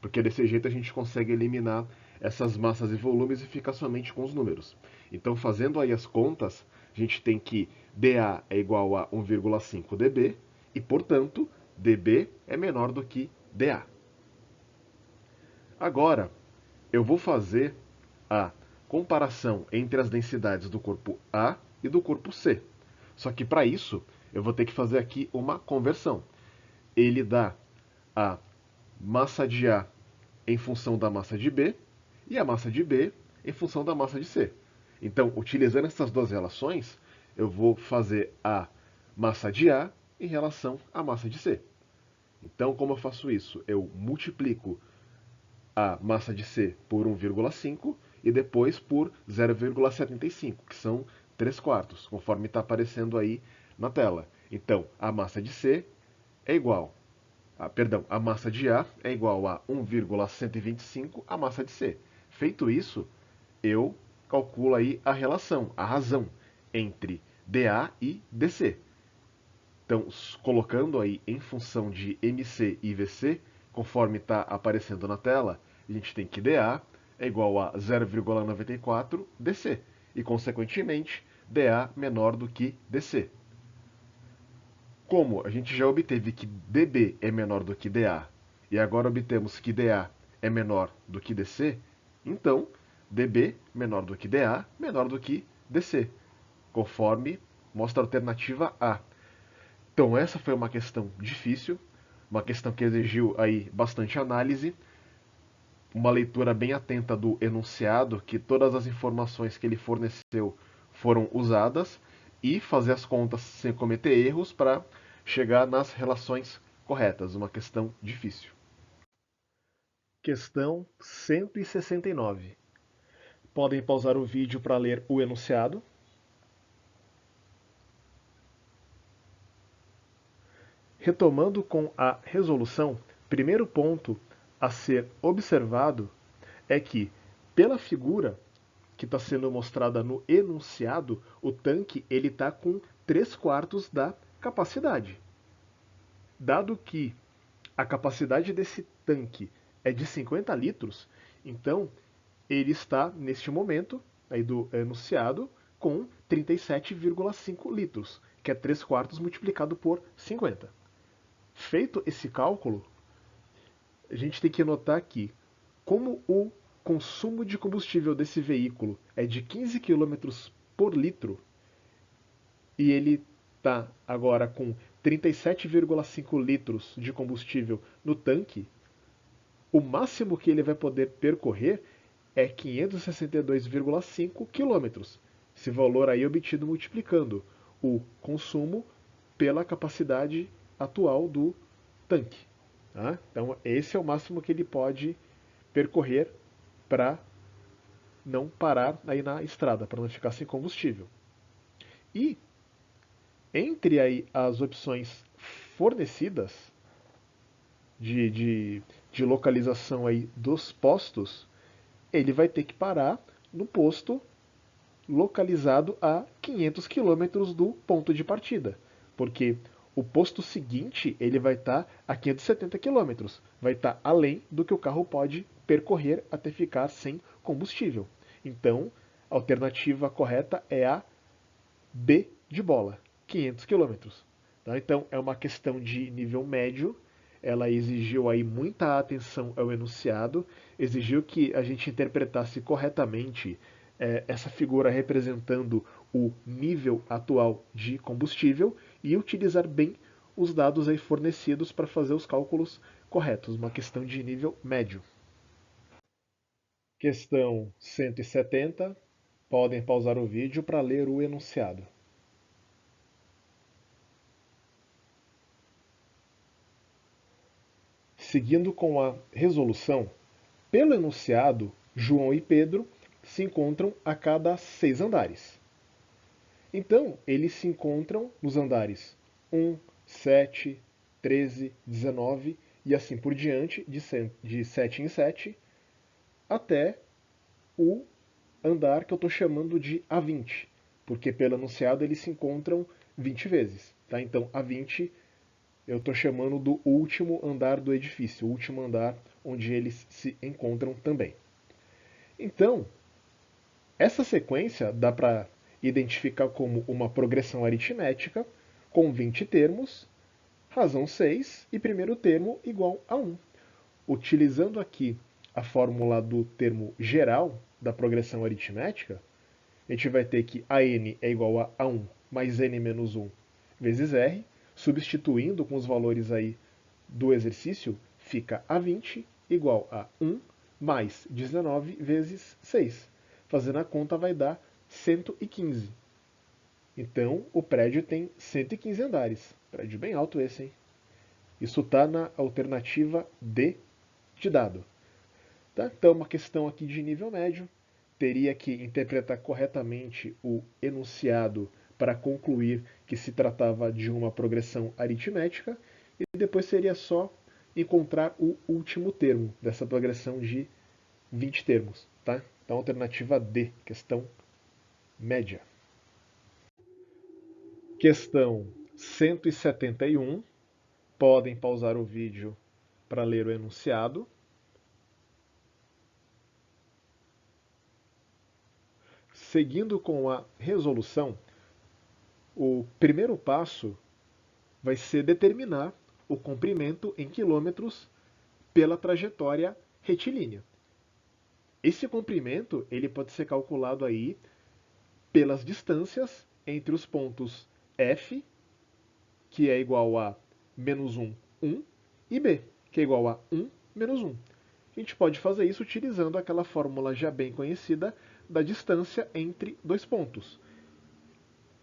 Porque desse jeito a gente consegue eliminar essas massas e volumes e fica somente com os números. Então, fazendo aí as contas, a gente tem que dA é igual a 1,5 dB e, portanto, dB é menor do que dA. Agora, eu vou fazer a comparação entre as densidades do corpo A e do corpo C. Só que para isso, eu vou ter que fazer aqui uma conversão. Ele dá a massa de A em função da massa de B e a massa de B em função da massa de C. Então, utilizando essas duas relações, eu vou fazer a massa de A em relação à massa de C. Então, como eu faço isso? Eu multiplico a massa de C por 1,5 e depois por 0,75, que são 3 quartos, conforme está aparecendo aí na tela. Então, a massa de C é igual a massa de A é igual a 1,125 a massa de C. Feito isso, eu calculo aí a relação, a razão entre dA e dC. Então, colocando aí em função de MC e VC, conforme está aparecendo na tela, a gente tem que dA é igual a 0,94 dC e, consequentemente, dA menor do que dC. Como a gente já obteve que dB é menor do que dA e agora obtemos que dA é menor do que dC, então dB menor do que dA menor do que dC, conforme mostra a alternativa A. Então essa foi uma questão difícil, uma questão que exigiu aí bastante análise, uma leitura bem atenta do enunciado, que todas as informações que ele forneceu foram usadas, e fazer as contas sem cometer erros para chegar nas relações corretas. Uma questão difícil. Questão 169. Podem pausar o vídeo para ler o enunciado. Retomando com a resolução, primeiro ponto a ser observado é que, pela figura que está sendo mostrada no enunciado, o tanque ele está com 3 quartos da capacidade. Dado que a capacidade desse tanque é de 50 litros, então ele está, neste momento, aí do enunciado, com 37,5 litros, que é 3 quartos multiplicado por 50. Feito esse cálculo, a gente tem que notar que, como o consumo de combustível desse veículo é de 15 km por litro, e ele está agora com 37,5 litros de combustível no tanque, o máximo que ele vai poder percorrer é 562,5 km. Esse valor aí obtido multiplicando o consumo pela capacidade atual do tanque. Tá? Então, esse é o máximo que ele pode percorrer para não parar aí na estrada, para não ficar sem combustível. E entre aí as opções fornecidas de localização aí dos postos, ele vai ter que parar no posto localizado a 500 km do ponto de partida, porque o posto seguinte ele vai estar a 570 km, vai estar além do que o carro pode percorrer até ficar sem combustível. Então, A alternativa correta é a B de bola, 500 km. Tá? Então, é uma questão de nível médio, ela exigiu aí muita atenção ao enunciado, exigiu que a gente interpretasse corretamente essa figura representando o nível atual de combustível e utilizar bem os dados aí fornecidos para fazer os cálculos corretos, uma questão de nível médio. Questão 170. Podem pausar o vídeo para ler o enunciado. Seguindo com a resolução, pelo enunciado, João e Pedro se encontram a cada 6 andares. Então, eles se encontram nos andares 1, 7, 13, 19 e assim por diante, de 7 em 7, até o andar que eu estou chamando de A20, porque pelo enunciado eles se encontram 20 vezes. Tá? Então, A20 eu estou chamando do último andar do edifício, o último andar onde eles se encontram também. Então, essa sequência dá para identificar como uma progressão aritmética com 20 termos, razão 6 e primeiro termo igual a 1. Utilizando aqui a fórmula do termo geral da progressão aritmética, a gente vai ter que AN é igual a A1 mais N menos 1 vezes R, substituindo com os valores aí do exercício, fica A20 igual a 1 mais 19 vezes 6. Fazendo a conta vai dar 115. Então, o prédio tem 115 andares. Prédio bem alto esse, hein? Isso está na alternativa D de dado. Tá? Então, uma questão aqui de nível médio. Teria que interpretar corretamente o enunciado para concluir que se tratava de uma progressão aritmética, e depois seria só encontrar o último termo dessa progressão de 20 termos. Tá? Então, alternativa D, questão média. Questão 171. Podem pausar o vídeo para ler o enunciado. Seguindo com a resolução, o primeiro passo vai ser determinar o comprimento em quilômetros pela trajetória retilínea. Esse comprimento ele pode ser calculado aí pelas distâncias entre os pontos F, que é igual a menos 1, 1, e B, que é igual a 1, menos 1. A gente pode fazer isso utilizando aquela fórmula já bem conhecida da distância entre dois pontos.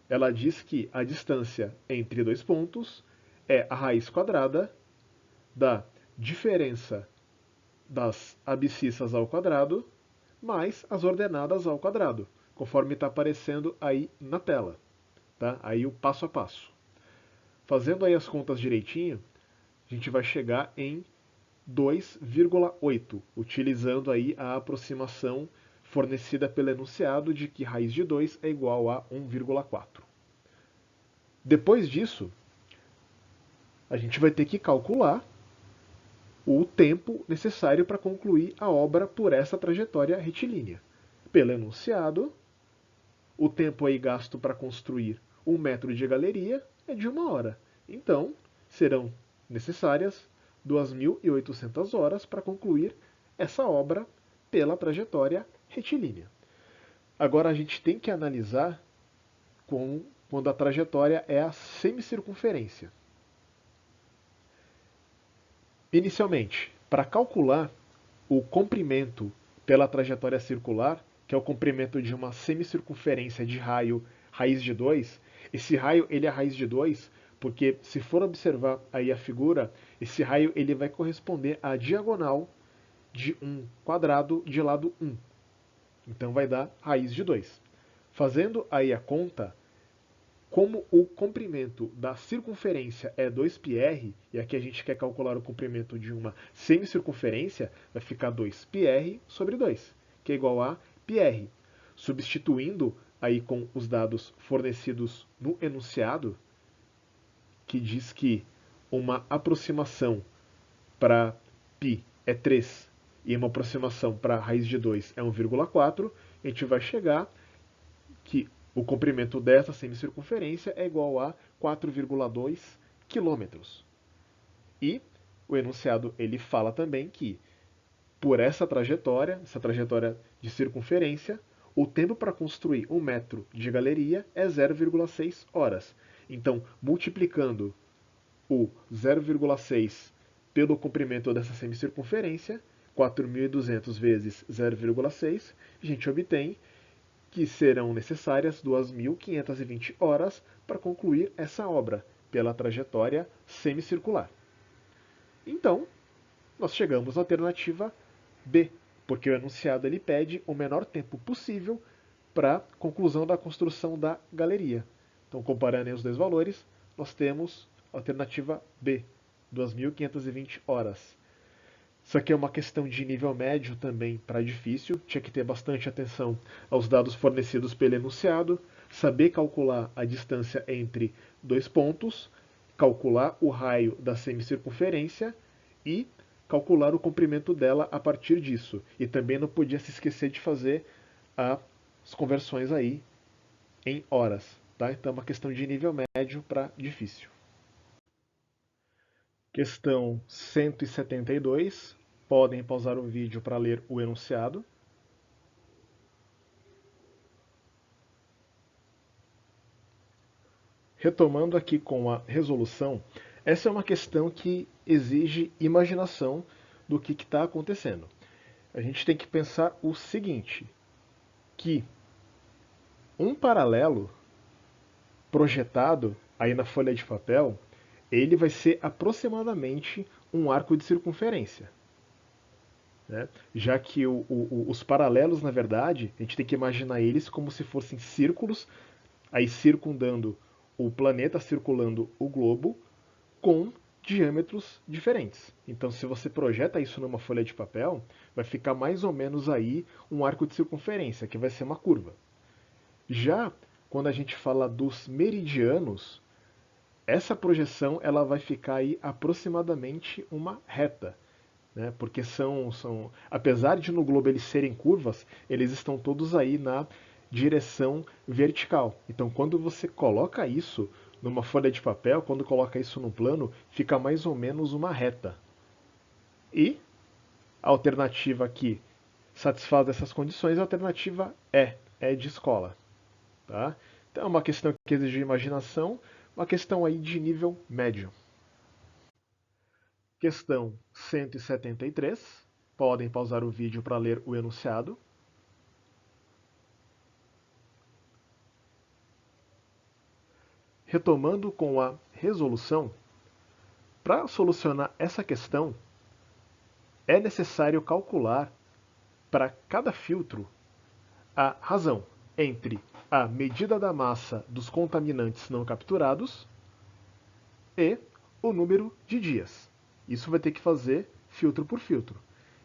Ela diz que a distância entre dois pontos é a raiz quadrada da diferença das abscissas ao quadrado mais as ordenadas ao quadrado, conforme está aparecendo aí na tela. Tá? Aí o passo a passo. Fazendo aí as contas direitinho, a gente vai chegar em 2,8, utilizando aí a aproximação fornecida pelo enunciado de que raiz de 2 é igual a 1,4. Depois disso, a gente vai ter que calcular o tempo necessário para concluir a obra por essa trajetória retilínea. Pelo enunciado, o tempo aí gasto para construir 1 metro de galeria é de 1 hora. Então, serão necessárias 2.800 horas para concluir essa obra pela trajetória retilínea. Agora a gente tem que analisar quando a trajetória é a semicircunferência. Inicialmente, para calcular o comprimento pela trajetória circular, que é o comprimento de uma semicircunferência de raio raiz de 2, esse raio ele é raiz de 2 porque, se for observar aí a figura, esse raio ele vai corresponder à diagonal de um quadrado de lado 1. Então vai dar raiz de 2. Fazendo aí a conta, como o comprimento da circunferência é 2πr, e aqui a gente quer calcular o comprimento de uma semicircunferência, vai ficar 2πr sobre 2, que é igual a πr. Substituindo aí com os dados fornecidos no enunciado, que diz que uma aproximação para π é 3 e uma aproximação para raiz de 2 é 1,4, a gente vai chegar que o comprimento dessa semicircunferência é igual a 4,2 quilômetros. E o enunciado ele fala também que por essa trajetória de circunferência, o tempo para construir 1 metro de galeria é 0,6 horas. Então, multiplicando o 0,6 pelo comprimento dessa semicircunferência, 4.200 vezes 0,6, a gente obtém que serão necessárias 2.520 horas para concluir essa obra pela trajetória semicircular. Então, nós chegamos à alternativa B, porque o enunciado ele pede o menor tempo possível para a conclusão da construção da galeria. Então, comparando os dois valores, nós temos a alternativa B, 2.520 horas. Isso aqui é uma questão de nível médio também para difícil, tinha que ter bastante atenção aos dados fornecidos pelo enunciado, saber calcular a distância entre dois pontos, calcular o raio da semicircunferência e calcular o comprimento dela a partir disso. E também não podia se esquecer de fazer as conversões aí em horas. Tá? Então é uma questão de nível médio para difícil. Questão 172. Podem pausar o vídeo para ler o enunciado. Retomando aqui com a resolução, essa é uma questão que exige imaginação do que está acontecendo. A gente tem que pensar o seguinte, que um paralelo projetado aí na folha de papel, ele vai ser aproximadamente um arco de circunferência. Né? Já que os paralelos, na verdade, a gente tem que imaginar eles como se fossem círculos, aí circundando o planeta, circulando o globo, com diâmetros diferentes. Então, se você projeta isso numa folha de papel, vai ficar mais ou menos aí um arco de circunferência, que vai ser uma curva. Já quando a gente fala dos meridianos, essa projeção ela vai ficar aí aproximadamente uma reta. Né? Porque apesar de no globo eles serem curvas, eles estão todos aí na direção vertical. Então, quando você coloca isso numa folha de papel, quando coloca isso no plano, fica mais ou menos uma reta. E a alternativa que satisfaz essas condições é a alternativa é de escola. Tá? Então, é uma questão que exige imaginação, uma questão aí de nível médio. Questão 173. Podem pausar o vídeo para ler o enunciado. Retomando com a resolução, para solucionar essa questão, é necessário calcular para cada filtro a razão entre a medida da massa dos contaminantes não capturados e o número de dias. Isso vai ter que fazer filtro por filtro.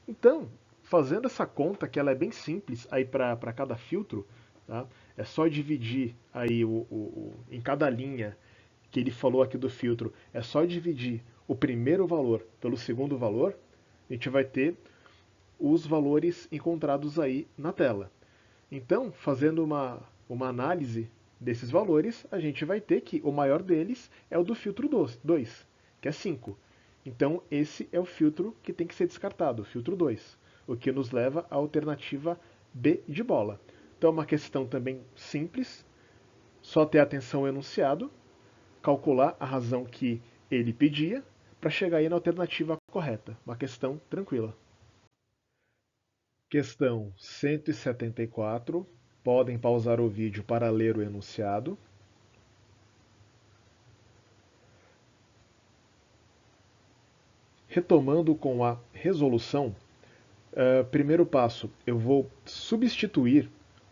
Então, fazendo essa conta, que ela é bem simples aí para cada filtro, tá? É só dividir aí em cada linha que ele falou aqui do filtro, é só dividir o primeiro valor pelo segundo valor, a gente vai ter os valores encontrados aí na tela. Então, fazendo uma análise desses valores, a gente vai ter que o maior deles é o do filtro 2, que é 5. Então, esse é o filtro que tem que ser descartado, o filtro 2, o que nos leva à alternativa B de bola. Então, é uma questão também simples, só ter atenção ao enunciado, calcular a razão que ele pedia, para chegar aí na alternativa correta. Uma questão tranquila. Questão 174. Podem pausar o vídeo para ler o enunciado. Retomando com a resolução, primeiro passo, eu vou substituir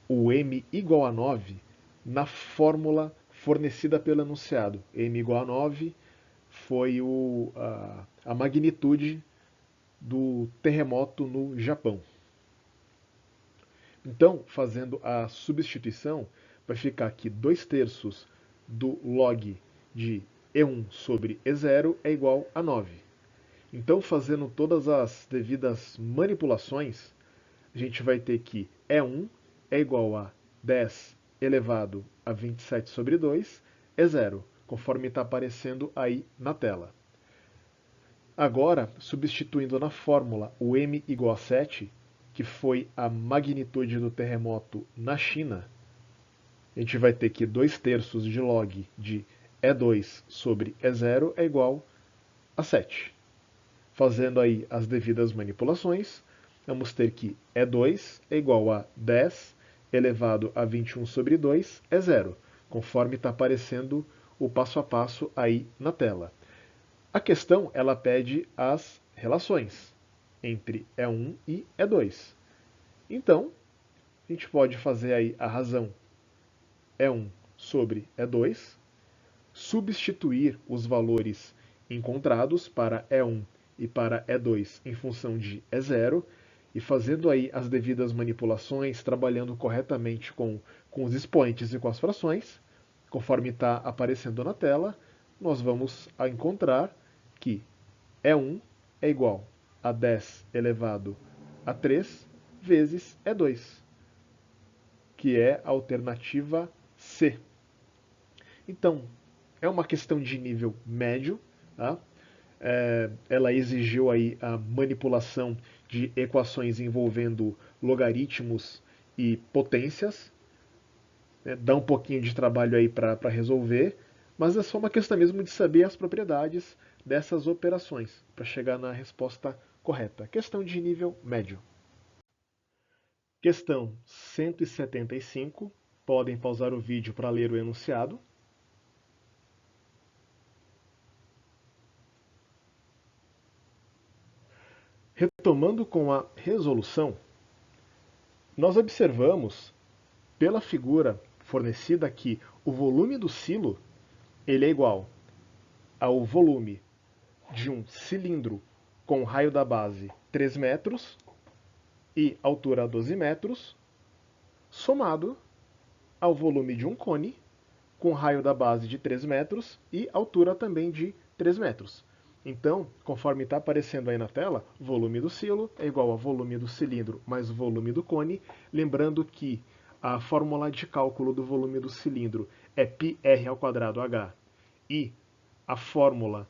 o m igual a 9 na fórmula fornecida pelo enunciado. M igual a 9 foi a magnitude do terremoto no Japão. Então, fazendo a substituição, vai ficar aqui 2/3 do log de E1 sobre E0 é igual a 9. Então, fazendo todas as devidas manipulações, a gente vai ter que E1 é igual a 10 elevado a 27 sobre 2 é zero, conforme está aparecendo aí na tela. Agora, substituindo na fórmula o m igual a 7, que foi a magnitude do terremoto na China, a gente vai ter que 2/3 de log de E2 sobre E0 é igual a 7. Fazendo aí as devidas manipulações, vamos ter que E2 é igual a 10 elevado a 21 sobre 2 é zero, conforme está aparecendo o passo a passo aí na tela. A questão ela pede as relações entre E1 e E2. Então, a gente pode fazer aí a razão E1 sobre E2, substituir os valores encontrados para E1 e para E2 em função de E0 e fazendo aí as devidas manipulações, trabalhando corretamente com os expoentes e com as frações, conforme está aparecendo na tela, nós vamos encontrar que E1 é igual a 10 elevado a 3 vezes E2, que é a alternativa C. Então, é uma questão de nível médio, tá? Ela exigiu aí a manipulação de equações envolvendo logaritmos e potências, né? Dá um pouquinho de trabalho aí para resolver, mas é só uma questão mesmo de saber as propriedades dessas operações para chegar na resposta correta. Questão de nível médio. Questão 175. Podem pausar o vídeo para ler o enunciado. Retomando com a resolução, nós observamos pela figura fornecida que o volume do silo ele é igual ao volume de um cilindro com raio da base 3 metros e altura 12 metros, somado ao volume de um cone com raio da base de 3 metros e altura também de 3 metros. Então, conforme está aparecendo aí na tela, volume do silo é igual a volume do cilindro mais volume do cone, lembrando que a fórmula de cálculo do volume do cilindro é πr² e a fórmula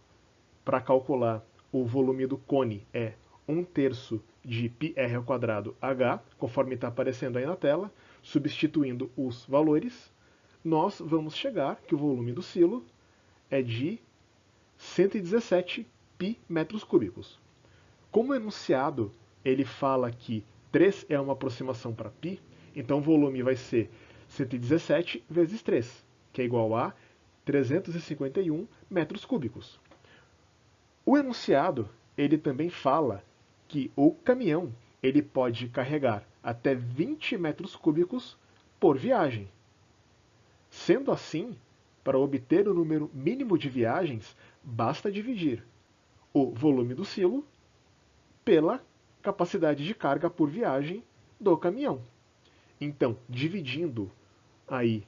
para calcular o volume do cone é 1/3 de πr²h, conforme está aparecendo aí na tela, substituindo os valores, nós vamos chegar que o volume do silo é de 117 π metros cúbicos. Como o enunciado ele fala que 3 é uma aproximação para π, então o volume vai ser 117 vezes 3, que é igual a 351 metros cúbicos. O enunciado ele também fala que o caminhão ele pode carregar até 20 metros cúbicos por viagem. Sendo assim, para obter o número mínimo de viagens, basta dividir o volume do silo pela capacidade de carga por viagem do caminhão. Então, dividindo aí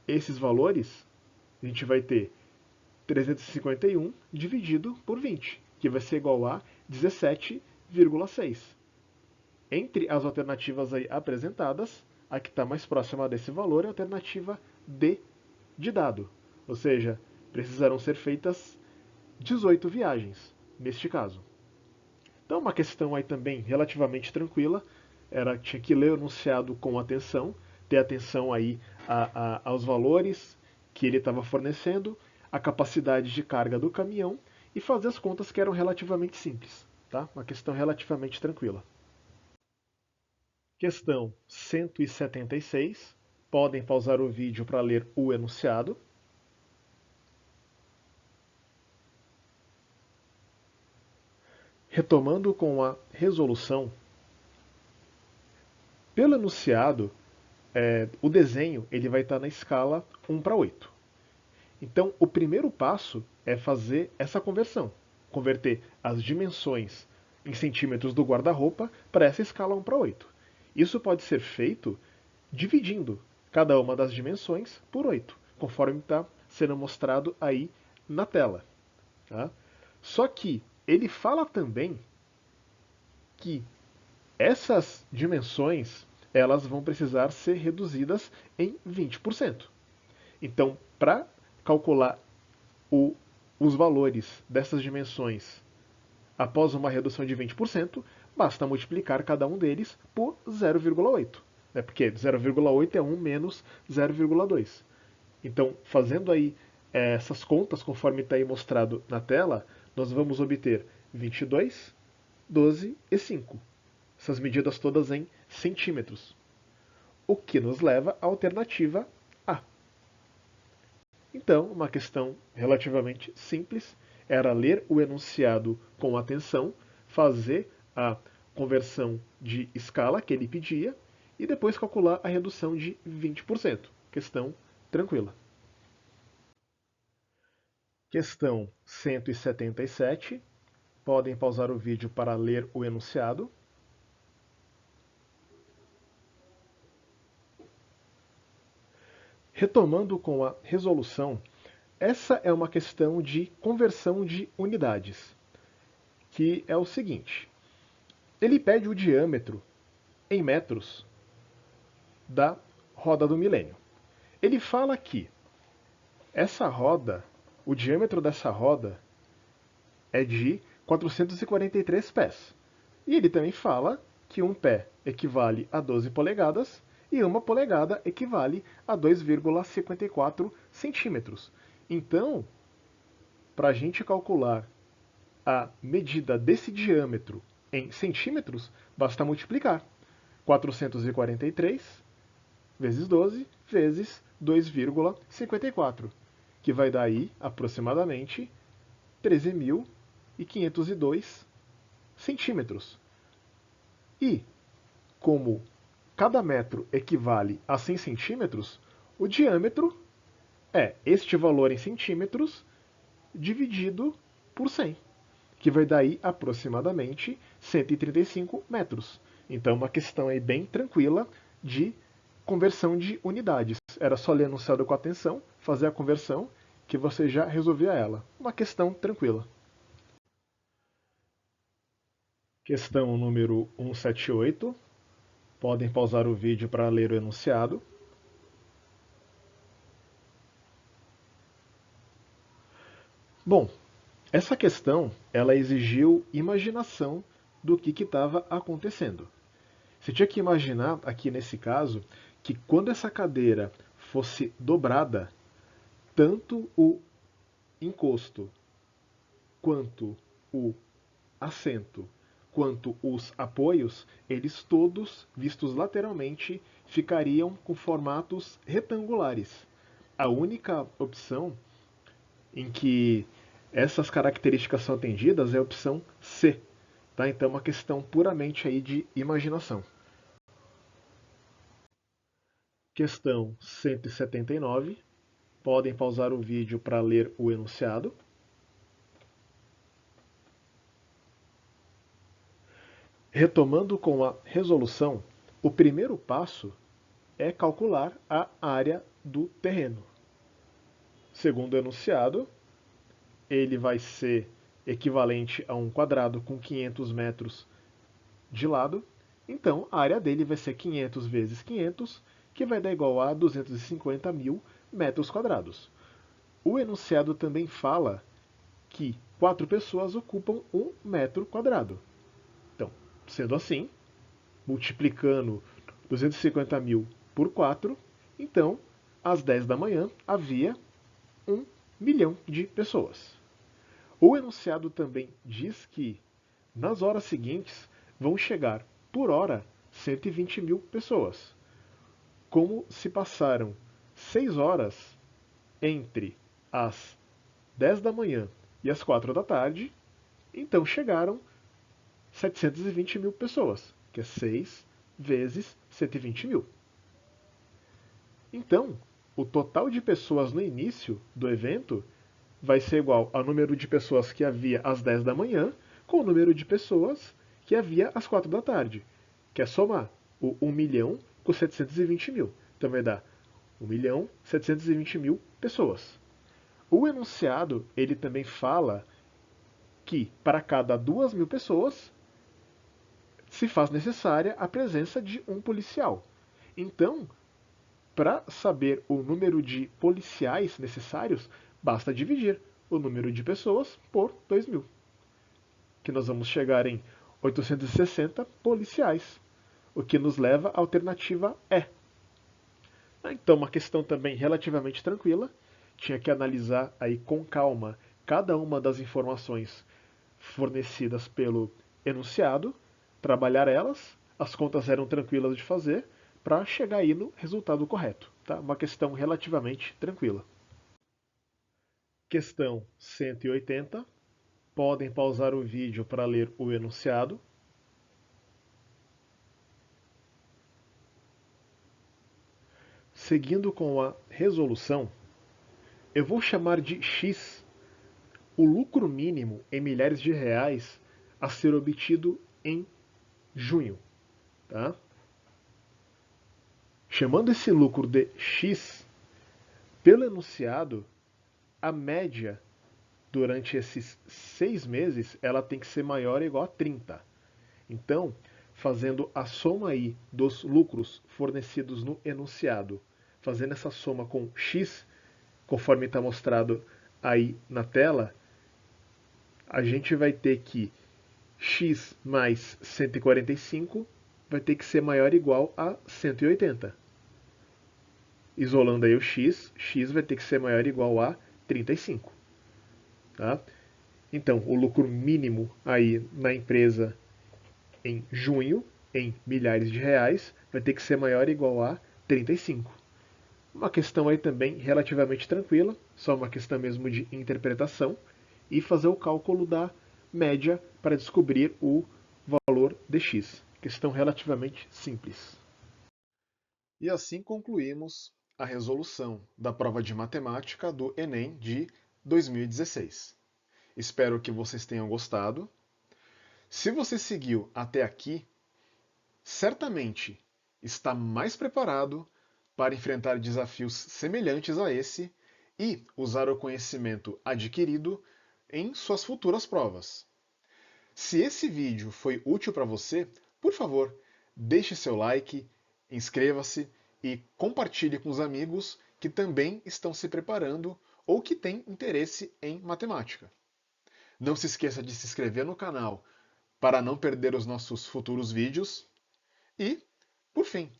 esses valores, a gente vai ter 351 dividido por 20, que vai ser igual a 17,6. Entre as alternativas aí apresentadas, a que está mais próxima desse valor é a alternativa D de dado. Ou seja, precisarão ser feitas 18 viagens, neste caso. Então, uma questão aí também relativamente tranquila, tinha que ler o enunciado com atenção, ter atenção aí aos valores que ele estava fornecendo, a capacidade de carga do caminhão e fazer as contas que eram relativamente simples. Tá? Uma questão relativamente tranquila. Questão 176. Podem pausar o vídeo para ler o enunciado. Retomando com a resolução, pelo enunciado, o desenho ele vai estar na escala 1/8. Então, o primeiro passo é fazer essa conversão, converter as dimensões em centímetros do guarda-roupa para essa escala 1/8. Isso pode ser feito dividindo cada uma das dimensões por 8, conforme está sendo mostrado aí na tela. Tá? Só que ele fala também que essas dimensões elas vão precisar ser reduzidas em 20%. Então, para calcular os valores dessas dimensões após uma redução de 20%, basta multiplicar cada um deles por 0,8. Né? Porque 0,8 é 1 menos 0,2. Então, fazendo aí essas contas, conforme está aí mostrado na tela, nós vamos obter 22, 12 e 5. Essas medidas todas em centímetros. O que nos leva à alternativa A. Então, uma questão relativamente simples era ler o enunciado com atenção, fazer a conversão de escala que ele pedia e depois calcular a redução de 20%. Questão tranquila. Questão 177. Podem pausar o vídeo para ler o enunciado. Retomando com a resolução, essa é uma questão de conversão de unidades, que é o seguinte. Ele pede o diâmetro em metros da roda do milênio. Ele fala que essa roda, o diâmetro dessa roda é de 443 pés. E ele também fala que um pé equivale a 12 polegadas e uma polegada equivale a 2,54 centímetros. Então, para a gente calcular a medida desse diâmetro em centímetros, basta multiplicar 443 vezes 12 vezes 2,54, que vai dar aí aproximadamente 13.502 centímetros. E, como cada metro equivale a 100 centímetros, o diâmetro é este valor em centímetros dividido por 100, que vai dar aí aproximadamente 135 metros. Então, uma questão aí bem tranquila de conversão de unidades. Era só ler o enunciado com atenção, fazer a conversão, que você já resolvia ela. Uma questão tranquila. Questão número 178. Podem pausar o vídeo para ler o enunciado. Bom, essa questão ela exigiu imaginação do que estava acontecendo. Você tinha que imaginar, aqui nesse caso, que quando essa cadeira fosse dobrada, tanto o encosto, quanto o assento, quanto os apoios, eles todos, vistos lateralmente, ficariam com formatos retangulares. A única opção em que essas características são atendidas é a opção C. Tá? Então é uma questão puramente aí de imaginação. Questão 179. Podem pausar o vídeo para ler o enunciado. Retomando com a resolução, o primeiro passo é calcular a área do terreno. Segundo o enunciado, ele vai ser equivalente a um quadrado com 500 metros de lado. Então, a área dele vai ser 500 vezes 500, que vai dar igual a 250 mil metros quadrados. O enunciado também fala que 4 pessoas ocupam 1 metro quadrado. Então, sendo assim, multiplicando 250 mil por 4, então, às 10 da manhã, havia 1 milhão de pessoas. O enunciado também diz que, nas horas seguintes, vão chegar, por hora, 120 mil pessoas. Como se passaram 6 horas entre as 10 da manhã e as 4 da tarde, então chegaram 720 mil pessoas, que é 6 vezes 120 mil. Então, o total de pessoas no início do evento vai ser igual ao número de pessoas que havia às 10 da manhã com o número de pessoas que havia às 4 da tarde, que é somar o 1 milhão com 720 mil. Então vai dar 1 milhão 720 mil pessoas. O enunciado ele também fala que para cada 2.000 pessoas se faz necessária a presença de um policial. Então, para saber o número de policiais necessários, basta dividir o número de pessoas por 2.000, que nós vamos chegar em 860 policiais, o que nos leva à alternativa E. Então, uma questão também relativamente tranquila, tinha que analisar aí com calma cada uma das informações fornecidas pelo enunciado, trabalhar elas, as contas eram tranquilas de fazer, para chegar aí no resultado correto. Tá? Uma questão relativamente tranquila. Questão 180. Podem pausar o vídeo para ler o enunciado. Seguindo com a resolução, eu vou chamar de X o lucro mínimo em milhares de reais a ser obtido em junho. Tá? Chamando esse lucro de X, pelo enunciado, a média durante esses 6 meses ela tem que ser maior ou igual a 30. Então, fazendo a soma aí dos lucros fornecidos no enunciado, fazendo essa soma com X, conforme está mostrado aí na tela, a gente vai ter que X mais 145 vai ter que ser maior ou igual a 180. Isolando aí o X, X vai ter que ser maior ou igual a 35. Tá? Então, o lucro mínimo aí na empresa em junho, em milhares de reais, vai ter que ser maior ou igual a 35. Uma questão aí também relativamente tranquila, só uma questão mesmo de interpretação, e fazer o cálculo da média para descobrir o valor de x. Questão relativamente simples. E assim concluímos a resolução da prova de matemática do Enem de 2016. Espero que vocês tenham gostado. Se você seguiu até aqui, certamente está mais preparado para enfrentar desafios semelhantes a esse e usar o conhecimento adquirido em suas futuras provas. Se esse vídeo foi útil para você, por favor, deixe seu like, inscreva-se e compartilhe com os amigos que também estão se preparando ou que têm interesse em matemática. Não se esqueça de se inscrever no canal para não perder os nossos futuros vídeos. E, por fim,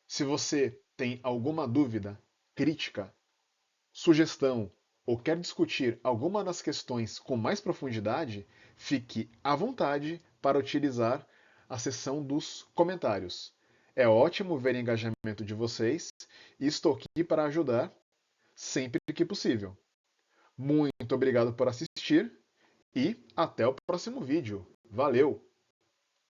se você tem alguma dúvida, crítica, sugestão ou quer discutir alguma das questões com mais profundidade, fique à vontade para utilizar a seção dos comentários. É ótimo ver o engajamento de vocês e estou aqui para ajudar sempre que possível. Muito obrigado por assistir e até o próximo vídeo. Valeu!